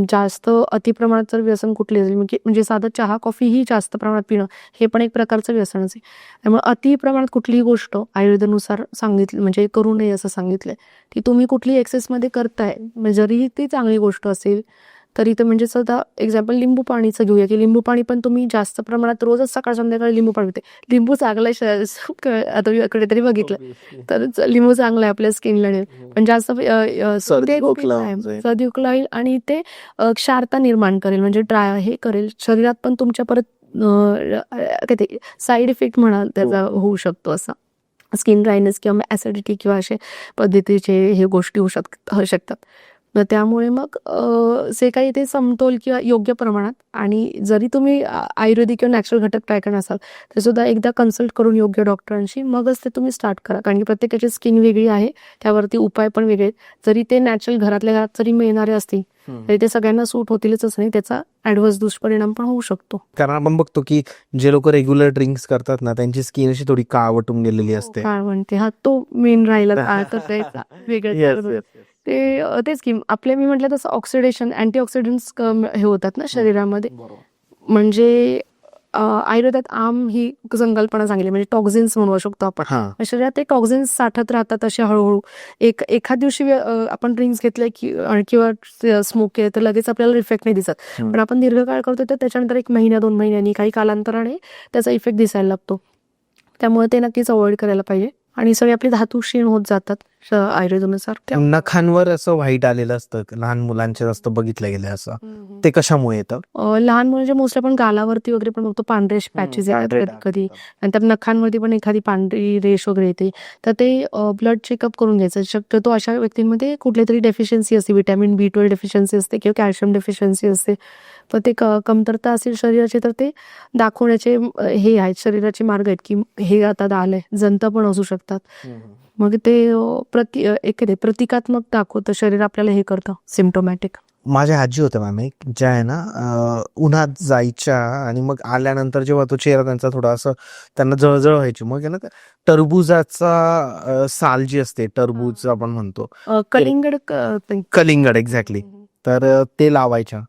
जास्त अतिप्रमाणात जर व्यसन कुठली असेल, म्हणजे साधं चहा कॉफीही जास्त प्रमाणात पिणं हे पण एक प्रकारचं व्यसनच आहे. त्यामुळे अति प्रमाणात कुठलीही गोष्ट आयुर्वेदानुसार सांगितली म्हणजे करू नये असं सांगितलंय. ती तुम्ही कुठली एक्सेसमध्ये करताय, जरी ती चांगली गोष्ट असेल तरी ते, म्हणजे सध्या एक्झाम्पल लिंबू पाणीचं घेऊया, की लिंबू पाणी पण तुम्ही जास्त प्रमाणात रोजच सकाळ संध्याकाळी लिंबू पाणी पिते. लिंबू चांगला आता मी कुठेतरी बघितलं तर लिंबू चांगला आहे आपल्या स्किनला, पण जास्त सर्दी खोकला सर्दी खोकला होईल आणि ते क्षारता निर्माण करेल, म्हणजे ड्राय हे करेल शरीरात, पण तुमच्या परत काय ते साईड इफेक्ट म्हणाल त्याचा होऊ शकतो. असा स्किन ड्रायनेस किंवा ॲसिडिटी किंवा अशा पद्धतीचे हे गोष्टी होऊ शकतात. तर त्यामुळे मग जे काही ते समतोल किंवा योग्य प्रमाणात, आणि जरी तुम्ही आयुर्वेदिक किंवा नॅचरल घटक ट्राय करणार असाल तर सुद्धा एकदा कन्सल्ट करून योग्य डॉक्टरांशी मगच ते तुम्ही स्टार्ट करा. कारण की प्रत्येकाची स्किन वेगळी आहे, त्यावरती उपाय पण वेगळे आहेत. जरी ते नॅचरल घरातल्या घरात जरी मिळणारे असतील तरी ते सगळ्यांना सूट होतीलच असं नाही, त्याचा ॲडव्हर्स दुष्परिणाम पण होऊ शकतो. कारण आपण बघतो की जे लोक रेग्युलर ड्रिंक्स करतात ना, त्यांची स्किन अशी थोडी काळवटून गेलेली असते. काय म्हणते, हा तो मेन राहिला तर वेगळं तेच की आपले मी म्हटलं तसं ऑक्सिडेशन, अँटीऑक्सिडंट्स हे होतात ना शरीरामध्ये. म्हणजे आयुर्वेदात आम ही संकल्पना सांगितली, म्हणजे टॉक्झिन्स म्हणू शकतो आपण. शरीरात ते टॉक्झिन्स साठत राहतात असे हळूहळू. एखाद दिवशी आपण ड्रिंक्स घेतले किंवा स्मोक केलं तर लगेच आपल्याला इफेक्ट नाही दिसत, पण आपण दीर्घकाळ करतो तर त्याच्यानंतर 1 महिना 2 महिन्यांनी काही कालांतराने त्याचा इफेक्ट दिसायला लागतो. त्यामुळे ते नक्कीच अवॉइड करायला पाहिजे. आणि सगळे आपले धातू क्षीण होत जातात आयुर्वेदानुसार. नखांवर असं व्हाईट आलेलं असतं, लहान मुलांच्या जास्त बघितलं गेलं असं, ते कशामुळे येतं? लहान म्हणजे मोस्टली आपण गालावरती वगैरे पण बघतो पांढरे पॅचेस कधी, नंतर नखांवरती पण एखादी पांढरी रेष वगैरे येते, तर ते ब्लड चेकअप करून घ्यायचं. शक्यतो अशा व्यक्तींमध्ये कुठली तरी डेफिशियन्सी असते, व्हिटॅमिन B12 डेफिशियन्सी असते किंवा कॅल्शियम डेफिशियन्सी असते, तर ते कमतरता असेल शरीराची तर ते दाखवण्याचे हे आहेत, शरीराचे मार्ग आहेत की हे आता आलंय. जंत पण असू शकतात, मग ते प्रतिकात्मक दाखवतं शरीर आपल्याला, हे करतं सिम्प्टोमॅटिक. माझ्या आजी होत्या मॅम एक, ज्या आहे ना उन्हात जायच्या आणि मग आल्यानंतर जेव्हा तो चेहरा त्यांचा थोडा असं त्यांना जळजळ व्हायची, मग आहे ना टरबुजाचा साल जी असते, टरबूज आपण म्हणतो, कलिंगड एक्झॅक्टली, तर ते लावायच्या.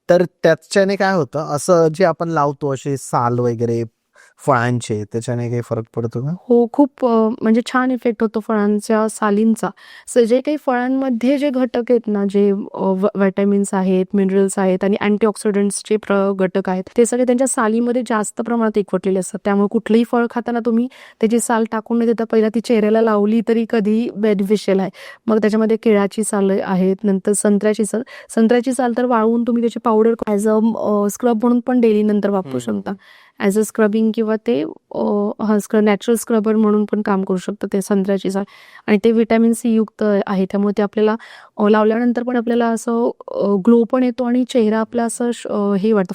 तर त्याच्याने काय होतं, असं जे आपण लावतो असे साल वगैरे फळांचे, त्याच्याने काही फरक पडतो का? हो, खूप म्हणजे छान इफेक्ट होतो फळांच्या सालींचा. जे काही फळांमध्ये जे घटक आहेत ना, जे व्हिटॅमिन्स आहेत, मिनरल्स आहेत आणि अँटीऑक्सिडंट्सचे घटक आहेत, ते सगळे त्यांच्या सालीमध्ये जास्त प्रमाणात एकवटलेले असतात. त्यामुळे कुठलंही फळ खाताना तुम्ही त्याची साल टाकून न देता पहिला ती चेहऱ्याला लावली तरी कधीही बेनिफिशियल आहे. मग त्याच्यामध्ये केळाची सालं आहेत, नंतर संत्र्याची साल तर वाळवून तुम्ही त्याची पावडर ॲज अ स्क्रब म्हणून पण डेली नंतर वापरू शकता. ॲज अ स्क्रबिंग किंवा ते नॅचरल स्क्रबर म्हणून पण काम करू शकतं ते संत्र्याची साल. आणि ते व्हिटॅमिन सी युक्त आहे, त्यामुळे ते आपल्याला लावल्यानंतर पण आपल्याला असं ग्लो पण येतो आणि चेहरा आपला असं हे वाटतं,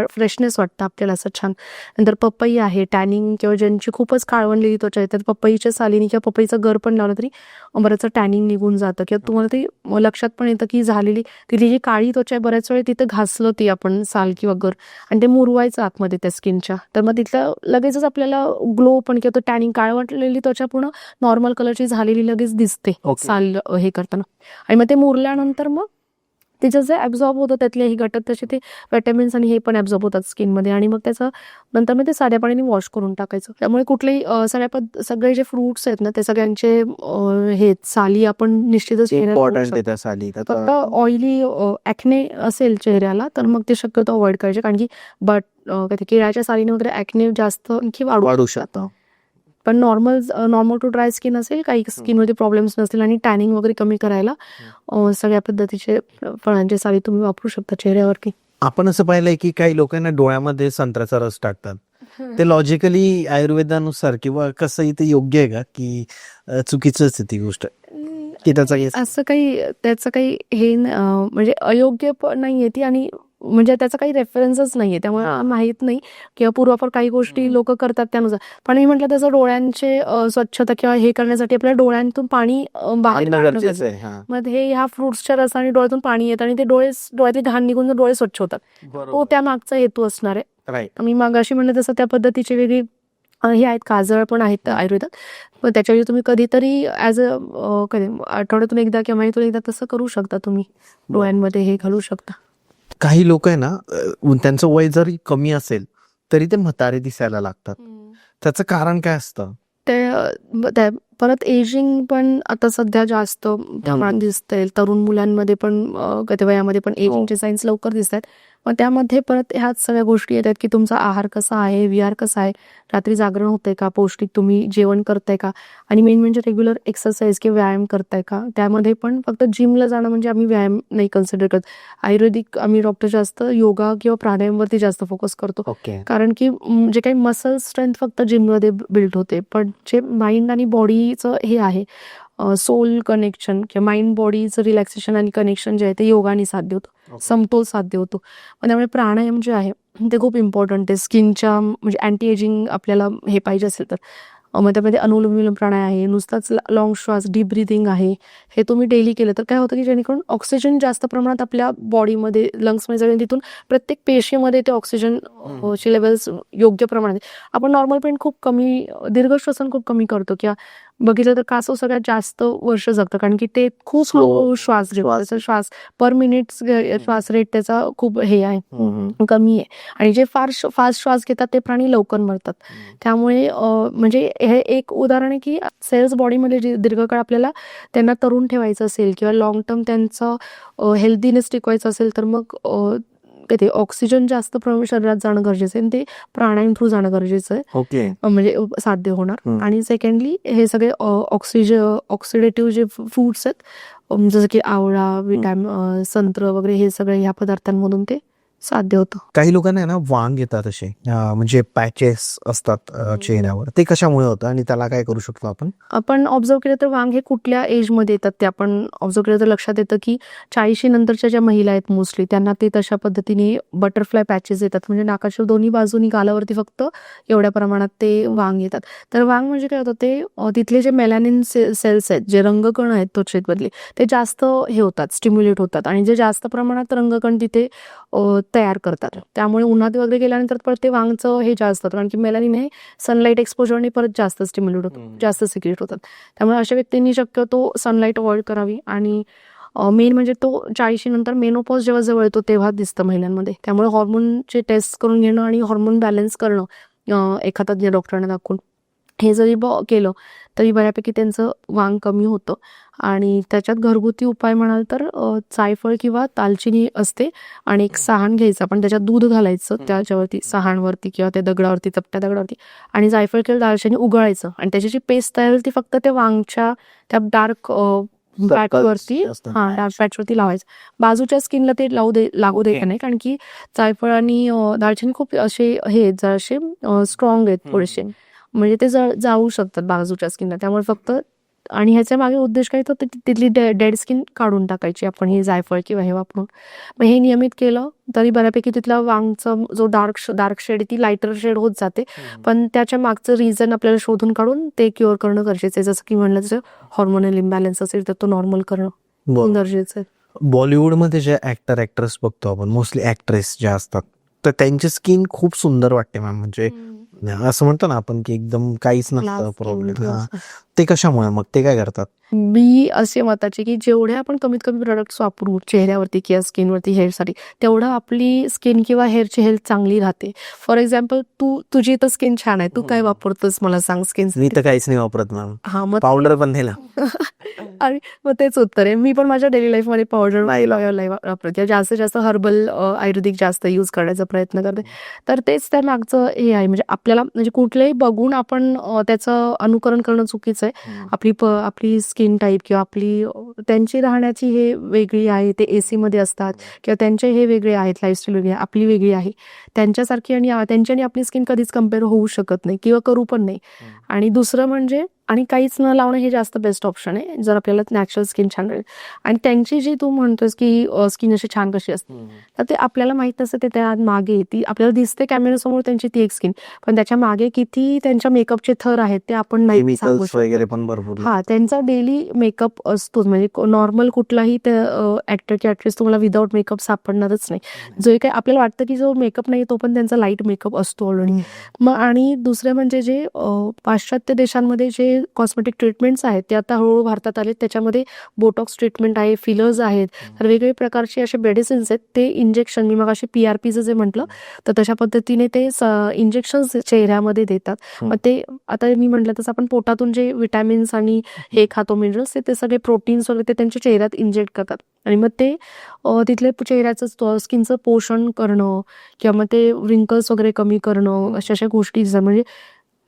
फ्रेशनेस वाटतं आपल्याला असं छान. नंतर पपई आहे, टॅनिंग किंवा ज्यांची खूपच काळवंडलेली त्वचा आहे तर पपईच्या सालीने किंवा पपईचा गर पण लावला तरी बरंचसं टॅनिंग निघून जातं. किंवा तुम्हाला ते लक्षात पण येतं की तिथली जी काळी त्वचा आहे बऱ्याच वेळ तिथं घासलं ती आपण साल किंवा गर आणि ते मुरवायचं आतमध्ये त्या स्किनच्या, तर मग तिथलं लगेचच आपल्याला ग्लो पण किंवा तो टॅनिंग काळवटलेली त्वचा पूर्ण नॉर्मल कलरची झालेली लगेच दिसते ओके. साल हे करताना. आणि मग ते मुरल्यानंतर मग तिचं जे ॲब्झॉर्ब होतं त्यातले घटक तसे ते व्हिटॅमिन्स आणि हे पण ॲब्झॉर्ब होतात स्किनमध्ये. आणि मग त्याचं नंतर मग ते साध्या पाण्याने वॉश करून टाकायचं. त्यामुळे कुठलेही सगळे जे फ्रुट्स आहेत ना ते सगळ्यांचे हे साली आपण निश्चितच इम्पॉर्टंट आहे त्या साली. फक्त ऑइली ॲक्ने असेल चेहऱ्याला तर मग ते शक्यतो अवॉइड करायचे, कारण की केळ्याच्या सालीने वगैरे ॲक्ने जास्त आणखी वाढू शकतं. पण नॉर्मल टू ड्राय स्किन असेल, काही स्किनमध्ये प्रॉब्लेम्स नसतील आणि टॅनिंग वगैरे कमी करायला सगळ्या पद्धतीचे फळांचे साली तुम्ही वापरू शकता चेहऱ्यावरती. आपण असं पाहिलंय की काही लोकांना डोळ्यामध्ये संत्र्याचा रस टाकतात. ते लॉजिकली आयुर्वेदानुसार किंवा कसंही ते योग्य आहे का, की चुकीचंच आहे ती गोष्ट, की असं त्याचं काही हे म्हणजे अयोग्य पण नाहीये ती आणि म्हणजे त्याचा काही रेफरन्सच नाहीये, त्यामुळे माहित नाही किंवा पूर्वापार काही गोष्टी लोक करतात त्यानुसार. पण मी म्हटलं त्याचं डोळ्यांचे स्वच्छता किंवा हे करण्यासाठी आपल्या डोळ्यांतून पाणी बाहेर काढणं गरजेचं आहे. मग हे ह्या फ्रुट्सच्या रसाने डोळ्यातून पाणी येतं आणि ते डोळ्यातली घाण निघून डोळे स्वच्छ होतात. तो त्या मागचा हेतू असणार आहे. मी मागाशी म्हणलं तसं त्या पद्धतीची वेगळी हे आहेत, काजळ पण आहेत आयुर्वेदात. पण त्याच्यावेळी तुम्ही कधीतरी ॲज कधी आठवड्यातून एकदा किंवा महिन्यातून एकदा तसं करू शकता, तुम्ही डोळ्यांमध्ये हे घालू शकता. काही लोक आहे ना, त्यांचं वय जरी कमी असेल तरी ते म्हातारे दिसायला लागतात. त्याचं कारण काय असतं? परत एजिंग पण आता सध्या जास्त प्रमाणात दिसतंय. तरुण मुलांमध्ये पण कधी वयामध्ये पण एजिंगचे साईन्स लवकर दिसत आहेत. मग त्यामध्ये परत ह्याच सगळ्या गोष्टी येतात की तुमचा आहार कसा आहे, विहार कसा आहे, रात्री जागरण होतंय का, पौष्टिक तुम्ही जेवण करताय का, आणि मेन म्हणजे रेग्युलर एक्सरसाइज किंवा व्यायाम करताय का. त्यामध्ये पण फक्त जिमला जाणं म्हणजे आम्ही व्यायाम नाही कन्सिडर करत. आयुर्वेदिक आम्ही डॉक्टर जास्त योगा किंवा प्राणायामवरती जास्त फोकस करतो. कारण की जे काही मसल स्ट्रेंथ फक्त जिममध्ये बिल्ड होते, पण जे माइंड आणि बॉडीचं हे आहे सोल कनेक्शन किंवा माइंड बॉडीचं रिलॅक्सेशन आणि कनेक्शन जे आहे ते योगाने साध्य होतं, समतोल साध्य होतो. मग त्यामुळे प्राणायाम जे आहे ते खूप इम्पॉर्टंट आहे स्किनच्या, म्हणजे अँटी एजिंग आपल्याला हे पाहिजे असेल तर. मग त्यामध्ये अनुलोम विलोम प्राणायाम आहे, नुसताच लॉंग श्वास डीप ब्रिथिंग आहे. हे तुम्ही डेली केलं तर काय होतं की जेणेकरून ऑक्सिजन जास्त प्रमाणात आपल्या बॉडीमध्ये लंग्समध्ये जाईल, तिथून प्रत्येक पेशीमध्ये ते ऑक्सिजन चे लेवल्स योग्य प्रमाणात. आपण नॉर्मल खूप कमी, दीर्घ श्वसन खूप कमी करतो किंवा बघितलं तर कासव सगळ्यात जास्त वर्ष जगतं, कारण की ते खूप स्लो श्वास घेतो. श्वास पर मिनिट श्वास रेट त्याचा खूप हे आहे, कमी आहे. आणि जे फास्ट श्वास घेतात ते प्राणी लवकर मरतात. त्यामुळे म्हणजे हे एक उदाहरण आहे की सेल्स बॉडीमध्ये जे दीर्घकाळ आपल्याला त्यांना तरुण ठेवायचं असेल किंवा लॉंग टर्म त्यांचं हेल्दीनेस टिकवायचं असेल तर मग ते ऑक्सिजन जास्त प्रमाणात शरीरात जाणं गरजेचं आहे आणि ते प्राणायाम थ्रू जाणं गरजेचं आहे, म्हणजे साध्य होणार. आणि सेकंडली हे सगळे ऑक्सिडेटिव्ह जे फूड्स आहेत जसं की आवळा, संत्र वगैरे, हे सगळे ह्या पदार्थांमधून ते साध्य होतं. काही लोकांना ना वांग येतात असे, म्हणजे पॅचेस असतात चेहऱ्यावर, ते कशामुळे होतं आणि त्याला काय करू शकतो आपण ऑब्झर्व केलं तर वांग हे कुठल्या एजमध्ये येतात ते आपण ऑब्झर्व केलं तर लक्षात येतं की 40 नंतरच्या ज्या महिला आहेत मोस्टली त्यांना ते तशा पद्धतीने बटरफ्लाय पॅचेस येतात, म्हणजे नाकाच्या दोन्ही बाजूनी गालावरती फक्त एवढ्या प्रमाणात ते वांग येतात. तर वांग म्हणजे काय होतं, ते तिथले जे मेलॅनिन सेल्स आहेत, जे रंगकण आहेत त्वचेमधले, ते जास्त हे होतात, स्टिम्युलेट होतात आणि जे जास्त प्रमाणात रंगकण तिथे तयार करतात. त्यामुळे उन्हात वगैरे गेल्यानंतर परत ते वांगचं हे जास्त होतं, कारण की मेलॅनिन हे सनलाईट एक्सपोजरने परत जास्त स्टिम्युलेट होतं, जास्त सिक्रेट होतात. त्यामुळे अशा व्यक्तींनी शक्यतो सनलाईट अवॉइड करावी. आणि मेन म्हणजे तो 40 नंतर मेनोपॉज जेव्हा जवळ येतो तेव्हा दिसतं महिलांमध्ये. त्यामुळे हॉर्मोनचे टेस्ट करून घेणं आणि हॉर्मोन बॅलन्स करणं एखादा तज्ञ डॉक्टरांना दाखवून हे जरी केलं तरी बऱ्यापैकी त्यांचं वांग कमी होतं. आणि त्याच्यात घरगुती उपाय म्हणाल तर जायफळ किंवा दालचिनी असते आणि एक साहण घ्यायचं, आपण त्याच्यात दूध घालायचं त्याच्यावरती, साहाणवरती किंवा त्या दगडावरती, चपट्या दगडावरती, आणि जायफळ किंवा दालचिनी उगाळायचं आणि त्याची जी पेस्ट तयार होईल ती फक्त त्या वांगच्या त्या डार्क पॅचवरती, डार्क पॅचवरती लावायचं. बाजूच्या स्किनला ते लागू द्यायचं नाही, कारण की जायफळ आणि दालचिनी खूप असे हे जराशे स्ट्रॉंग आहेत थोडेसे, म्हणजे ते जाऊ शकतात बाजूच्या स्किनला. त्यामुळे फक्त, आणि ह्याच्या मागे उद्देश काय, तर तिथली डेड स्किन काढून टाकायची आपण हे जायफळ किंवा हे वापरून. मग हे नियमित केलं तरी बऱ्यापैकी तिथला वांगचा जो डार्क शेड ती लाईटर शेड होत जाते. पण त्याच्या मागचं रिझन आपल्याला शोधून काढून ते क्युअर करणं गरजेचं आहे. जसं की म्हणलं जसं हॉर्मोनल इम्बॅलन्स असेल तर तो नॉर्मल करणं गरजेचं आहे. बॉलिवूडमध्ये जे ऍक्ट्रेस बघतो आपण, मोस्टली ऍक्ट्रेस ज्या असतात, तर त्यांची स्किन खूप सुंदर वाटते मॅम. म्हणजे असं म्हणतो ना आपण की एकदम काहीच नसतं प्रॉब्लेम. ते कशामुळे, मग ते काय करतात? मी असे मताचे की जेवढे आपण कमीत कमी प्रोडक्ट्स वापरू चेहऱ्यावरती किंवा स्किनवरती, हेअरसाठी, तेवढं आपली स्किन किंवा हेअरची हेल्थ चांगली राहते. फॉर एक्झाम्पल तुझी तर स्किन छान आहे, तू काय वापरतोस मला सांग स्किन? मी तर काहीच नाही वापरत मॅम. हा, मग पावडर पण नाही आणि मग तेच उत्तर आहे. मी पण माझ्या डेली लाईफमध्ये पावडर नाही वापरते. जास्तीत जास्त हर्बल आयुर्वेदिक जास्त यूज करण्याचा प्रयत्न करते. तर तेच त्या मागचं हे आहे. म्हणजे आपल्याला, म्हणजे कुठलंही बघून आपण त्याचं अनुकरण करणं चुकीचं आहे. आपली स्किन टाईप किंवा आपली त्यांची राहण्याची हे वेगळी आहे, ते AC मध्ये असतात किंवा त्यांचे हे वेगळे आहेत, लाईफस्टाईल वेगळी आहे, आपली वेगळी आहे. त्यांच्यासारखी आणि त्यांच्यानी आपली स्किन कधीच कम्पेअर होऊ शकत नाही किंवा करू पण नाही. आणि दुसरं म्हणजे, आणि काहीच न लावणं हे जास्त बेस्ट ऑप्शन आहे जर आपल्याला नॅचरल स्किन छान राहील. आणि त्यांची जी तू म्हणतोस की स्किन अशी छान कशी असते, तर ते आपल्याला माहित नसतं. ते त्या मागे ती आपल्याला दिसते कॅमेऱ्यासमोर त्यांची ती एक स्किन, पण त्याच्या मागे किती त्यांच्या मेकअपचे थर आहेत ते आपण नाही सांगू शकत. वगैरे पण भरपूर. हा, त्यांचा डेली मेकअप असतोच. म्हणजे नॉर्मल कुठलाही ऍक्टर की ऍक्ट्रेस तुम्हाला विदाऊट मेकअप सापडणारच नाही. जो काही आपल्याला वाटतं की जो मेकअप नाही, तो पण त्यांचा लाईट मेकअप असतो ऑलरेडी. मग आणि दुसरे म्हणजे जे पाश्चात्य देशांमध्ये जे कॉस्मेटिक ट्रीटमेंट्स आहेत ते आता हळूहळू भारतात आले. त्याच्यामध्ये बोटॉक्स ट्रीटमेंट आहे, फिलर्स आहेत, तर वेगवेगळे प्रकारचे असे मेडिसिन्स आहेत. ते इंजेक्शन, मी मग असे PRPचं जे म्हटलं, तर तशा पद्धतीने ते इंजेक्शन्स चेहऱ्यामध्ये देतात. मग ते आता मी म्हटलं तसं आपण पोटातून जे विटॅमिन्स आणि हे खातो, मिनरल्स, ते सगळे प्रोटीन्स वगैरे ते त्यांच्या चेहऱ्यात इंजेक्ट करतात. आणि मग ते तिथले चेहऱ्याचं स्किनचं पोषण करणं किंवा मग ते रिंकल्स वगैरे कमी करणं, अशा गोष्टी. म्हणजे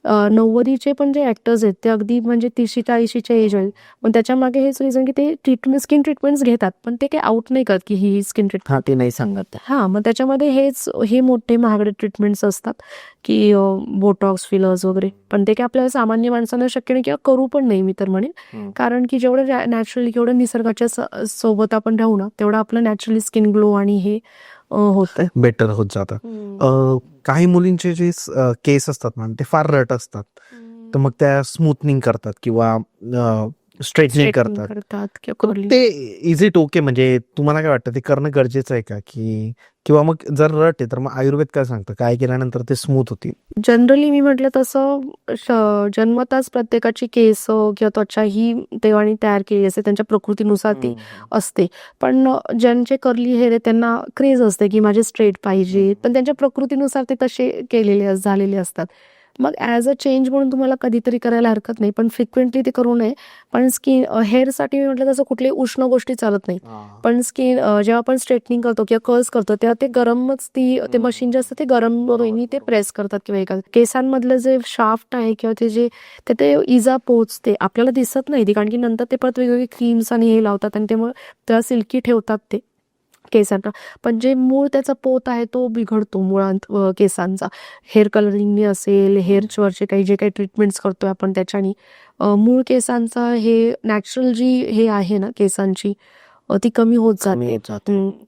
90चे पण जे ऍक्टर्स आहेत ते अगदी म्हणजे 30-40च्या एज होईल, पण त्याच्या मागे हेच रिझन की ते स्किन ट्रीटमेंट्स घेतात, पण ते काही आउट नाही करत की ही स्किन ट्रीटमेंट, ते नाही सांगत. मग त्याच्यामध्ये हे मोठे महागडे ट्रीटमेंट्स असतात की बोटॉक्स, फिलर्स वगैरे. पण ते काही आपल्याला सामान्य माणसांना शक्य नाही किंवा करू पण नाही मी तर म्हणेन. कारण की जेवढं नॅचरली, जेवढं निसर्गाच्या सोबत आपण राहू ना, तेवढं आपलं नॅचरली स्किन ग्लो आणि हे होतं, बेटर होत जातं. काही मुलींचे जे केस असतात ना, ते फार रट असतात, तर मग त्या स्मूथनिंग करतात किंवा स्ट्रेटनिंग करतात. ते इज इट ओके? म्हणजे तुम्हाला काय वाटतं, ते करणं गरजेचं आहे का? किंवा मग जर रट आहे तर मग आयुर्वेद काय सांगतं, काय केल्यानंतर ते स्मूथ होतील? जनरली मी म्हटलं तसं जन्मताच प्रत्येकाची केस किंवा त्वचा ही देवाने तयार केली असते, त्यांच्या प्रकृतीनुसार ती असते. पण ज्यांचे कर्ली हेअर आहे त्यांना क्रेज असते की माझे स्ट्रेट पाहिजे, पण त्यांच्या प्रकृतीनुसार ते तसे झालेले असतात. मग ॲज अ चेंज म्हणून तुम्हाला कधीतरी करायला हरकत नाही, पण फ्रिक्वेंटली ते करू नये. पण हेअरसाठी मी म्हटलं तसं कुठल्याही उष्ण गोष्टी चालत नाही. पण जेव्हा आपण स्ट्रेटनिंग करतो किंवा कर्ल्स करतो तेव्हा ते गरमच, ते मशीन जे असतं ते गरम वरून ते प्रेस करतात किंवा एका केसांमधलं जे शाफ्ट आहे किंवा ते इजा पोचते, आपल्याला दिसत नाही ती, कारण की नंतर ते परत वेगवेगळे क्रीम्स आणि हे लावतात आणि त्यामुळे त्याला सिल्की ठेवतात ते केसांना. पण जे मूळ त्याचा पोत आहे तो बिघडतो मुळात केसांचा. हेअर कलरिंगने असेल, हेअरवरचे जे काही ट्रीटमेंट्स करतोय आपण त्याच्यानी मूळ केसांचा हे नॅचरल जी हे आहे ना केसांची, ती कमी होत जाते.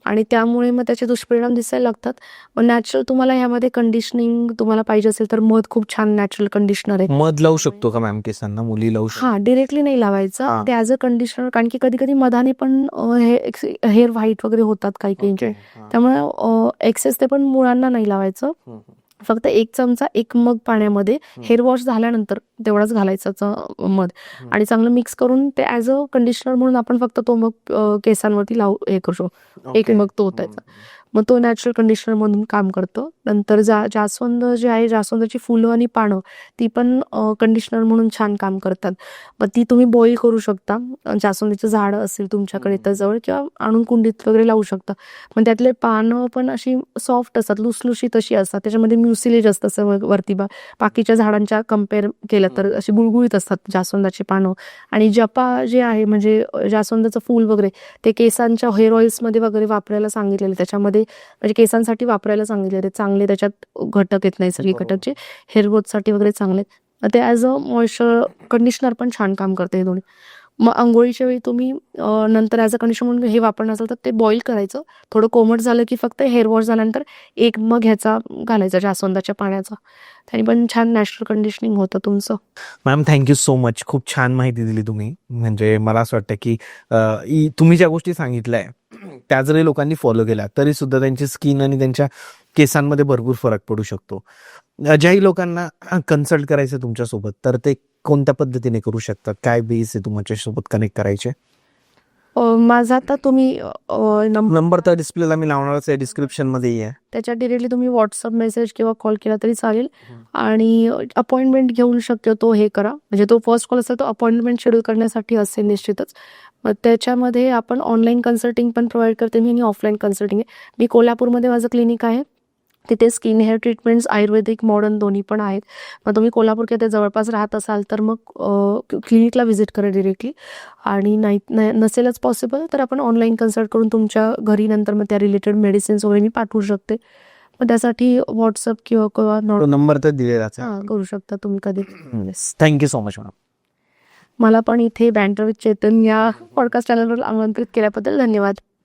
आणि त्यामुळे मग त्याचे दुष्परिणाम दिसायला लागतात. मग नॅचरल तुम्हाला ह्यामध्ये कंडिशनिंग तुम्हाला पाहिजे असेल तर मध खूप छान नॅचरल कंडिशनर आहे. मध लावू शकतो का मॅम केसांना? मुली लावू शकतो? डिरेक्टली नाही लावायचं ते ॲज अ कंडिशनर, कारण की कधी कधी मधाने पण हेअर व्हाईट वगैरे होतात काही काहींचे. त्यामुळे एक्सेस ते पण मुळांना नाही लावायचं. फक्त 1 चमचा 1 मग पाण्यामध्ये हेअर वॉश झाल्यानंतर तेवढाच घालायचा मध, आणि चांगलं मिक्स करून ते ॲज अ कंडिशनर म्हणून आपण फक्त तो मग केसांवरती हे करू शकतो. 1 मग तो ओतायचा. मग तो नॅचरल कंडिशनर म्हणून काम करतो. नंतर जास्वंद जे आहे, जास्वंदाची फुलं आणि पानं ती पण कंडिशनर म्हणून छान काम करतात. मग ती तुम्ही बॉईल करू शकता. जास्वंदीचं झाड असेल तुमच्याकडे तर जवळ, किंवा आणून कुंडीत वगैरे लावू शकता. पण त्यातले पानं पण अशी सॉफ्ट असतात, लुसलुशीत अशी असतात. त्याच्यामध्ये म्युसिलेज असतं असं वरती बाकीच्या झाडांच्या कम्पेअर केलं तर अशी गुळगुळीत असतात जास्वंदाची पानं. आणि जपा जे आहे म्हणजे जास्वंदाचं फूल वगैरे ते केसांच्या हेअर ऑइल्समध्ये वगैरे वापरायला सांगितलेले. त्याच्यामध्ये म्हणजे केसांसाठी वापरायला सांगितलेले, चांगले त्याच्यात घटक आहेत, नैसर्गिक घटक जे हेअर ग्रोथसाठी वगैरे चांगले आहेत. ते ॲज अ मॉइश्चर कंडिशनर पण छान काम करते हे दोन्ही. मग अंघोळीच्या वेळी तुम्ही नंतर ॲज अ कंडिशनर म्हणून हे वापरणार असाल तर ते बॉईल करायचं. थोडं कोमट झालं की फक्त हेअर वॉश झाल्यानंतर 1 मग ह्याचा घालायचा जास्वंदाच्या पाण्याचा. त्याने पण छान नॅचरल कंडिशनिंग होतं तुमचं. Ma'am thank you so much. खूप छान माहिती दिली तुम्ही. म्हणजे मला असं वाटतं की तुम्ही ज्या गोष्टी सांगितल्या त्या जरी लोकांनी फॉलो केल्या तरी सुद्धा त्यांची स्किन आणि त्यांच्या केसांमध्ये भरपूर फरक पडू शकतो. ज्याही लोकांना कन्सल्ट करायचं तुमच्यासोबत तर ते कोणत्या पद्धतीने करू शकतात? काय बेस आहे तुमच्यासोबत कनेक्ट करायचे? माझा आता तुम्ही नंबर तर डिस्प्लेला मी लावणारच आहे, डिस्क्रिप्शनमध्ये आहे. त्याच्यात डिरेक्टली तुम्ही व्हॉट्सअप मेसेज किंवा कॉल केला तरी चालेल. आणि अपॉइंटमेंट घेऊन शक्यतो हे करा. म्हणजे तो फर्स्ट कॉल असेल तो अपॉइंटमेंट शेड्यूल करण्यासाठी असेल निश्चितच. मग त्याच्यामध्ये आपण ऑनलाईन कन्सल्टिंग पण प्रोव्हाइड करते मी आणि ऑफलाईन कन्सल्टिंग आहे. मी कोल्हापूरमध्ये माझं क्लिनिक आहे. तिथे स्किन हेअर ट्रीटमेंट्स आयुर्वेदिक मॉडर्न दोन्ही पण आहेत. मग तुम्ही कोल्हापूर किंवा त्या जवळपास राहत असाल तर मग क्लिनिकला व्हिजिट करा डिरेक्टली. आणि नसेलच पॉसिबल तर आपण ऑनलाईन कन्सल्ट करून तुमच्या घरी नंतर मग त्या रिलेटेड मेडिसिन्स वगैरे मी पाठवू शकते. मग त्यासाठी व्हॉट्सअप किंवा तो नंबर तर दिलेलाच आहे. हां, करू शकता तुम्ही कधी. Thank you so much ma'am. मला पण इथे बँटर विथ चेतन या पॉडकास्ट चॅनलवर आमंत्रित केल्याबद्दल धन्यवाद.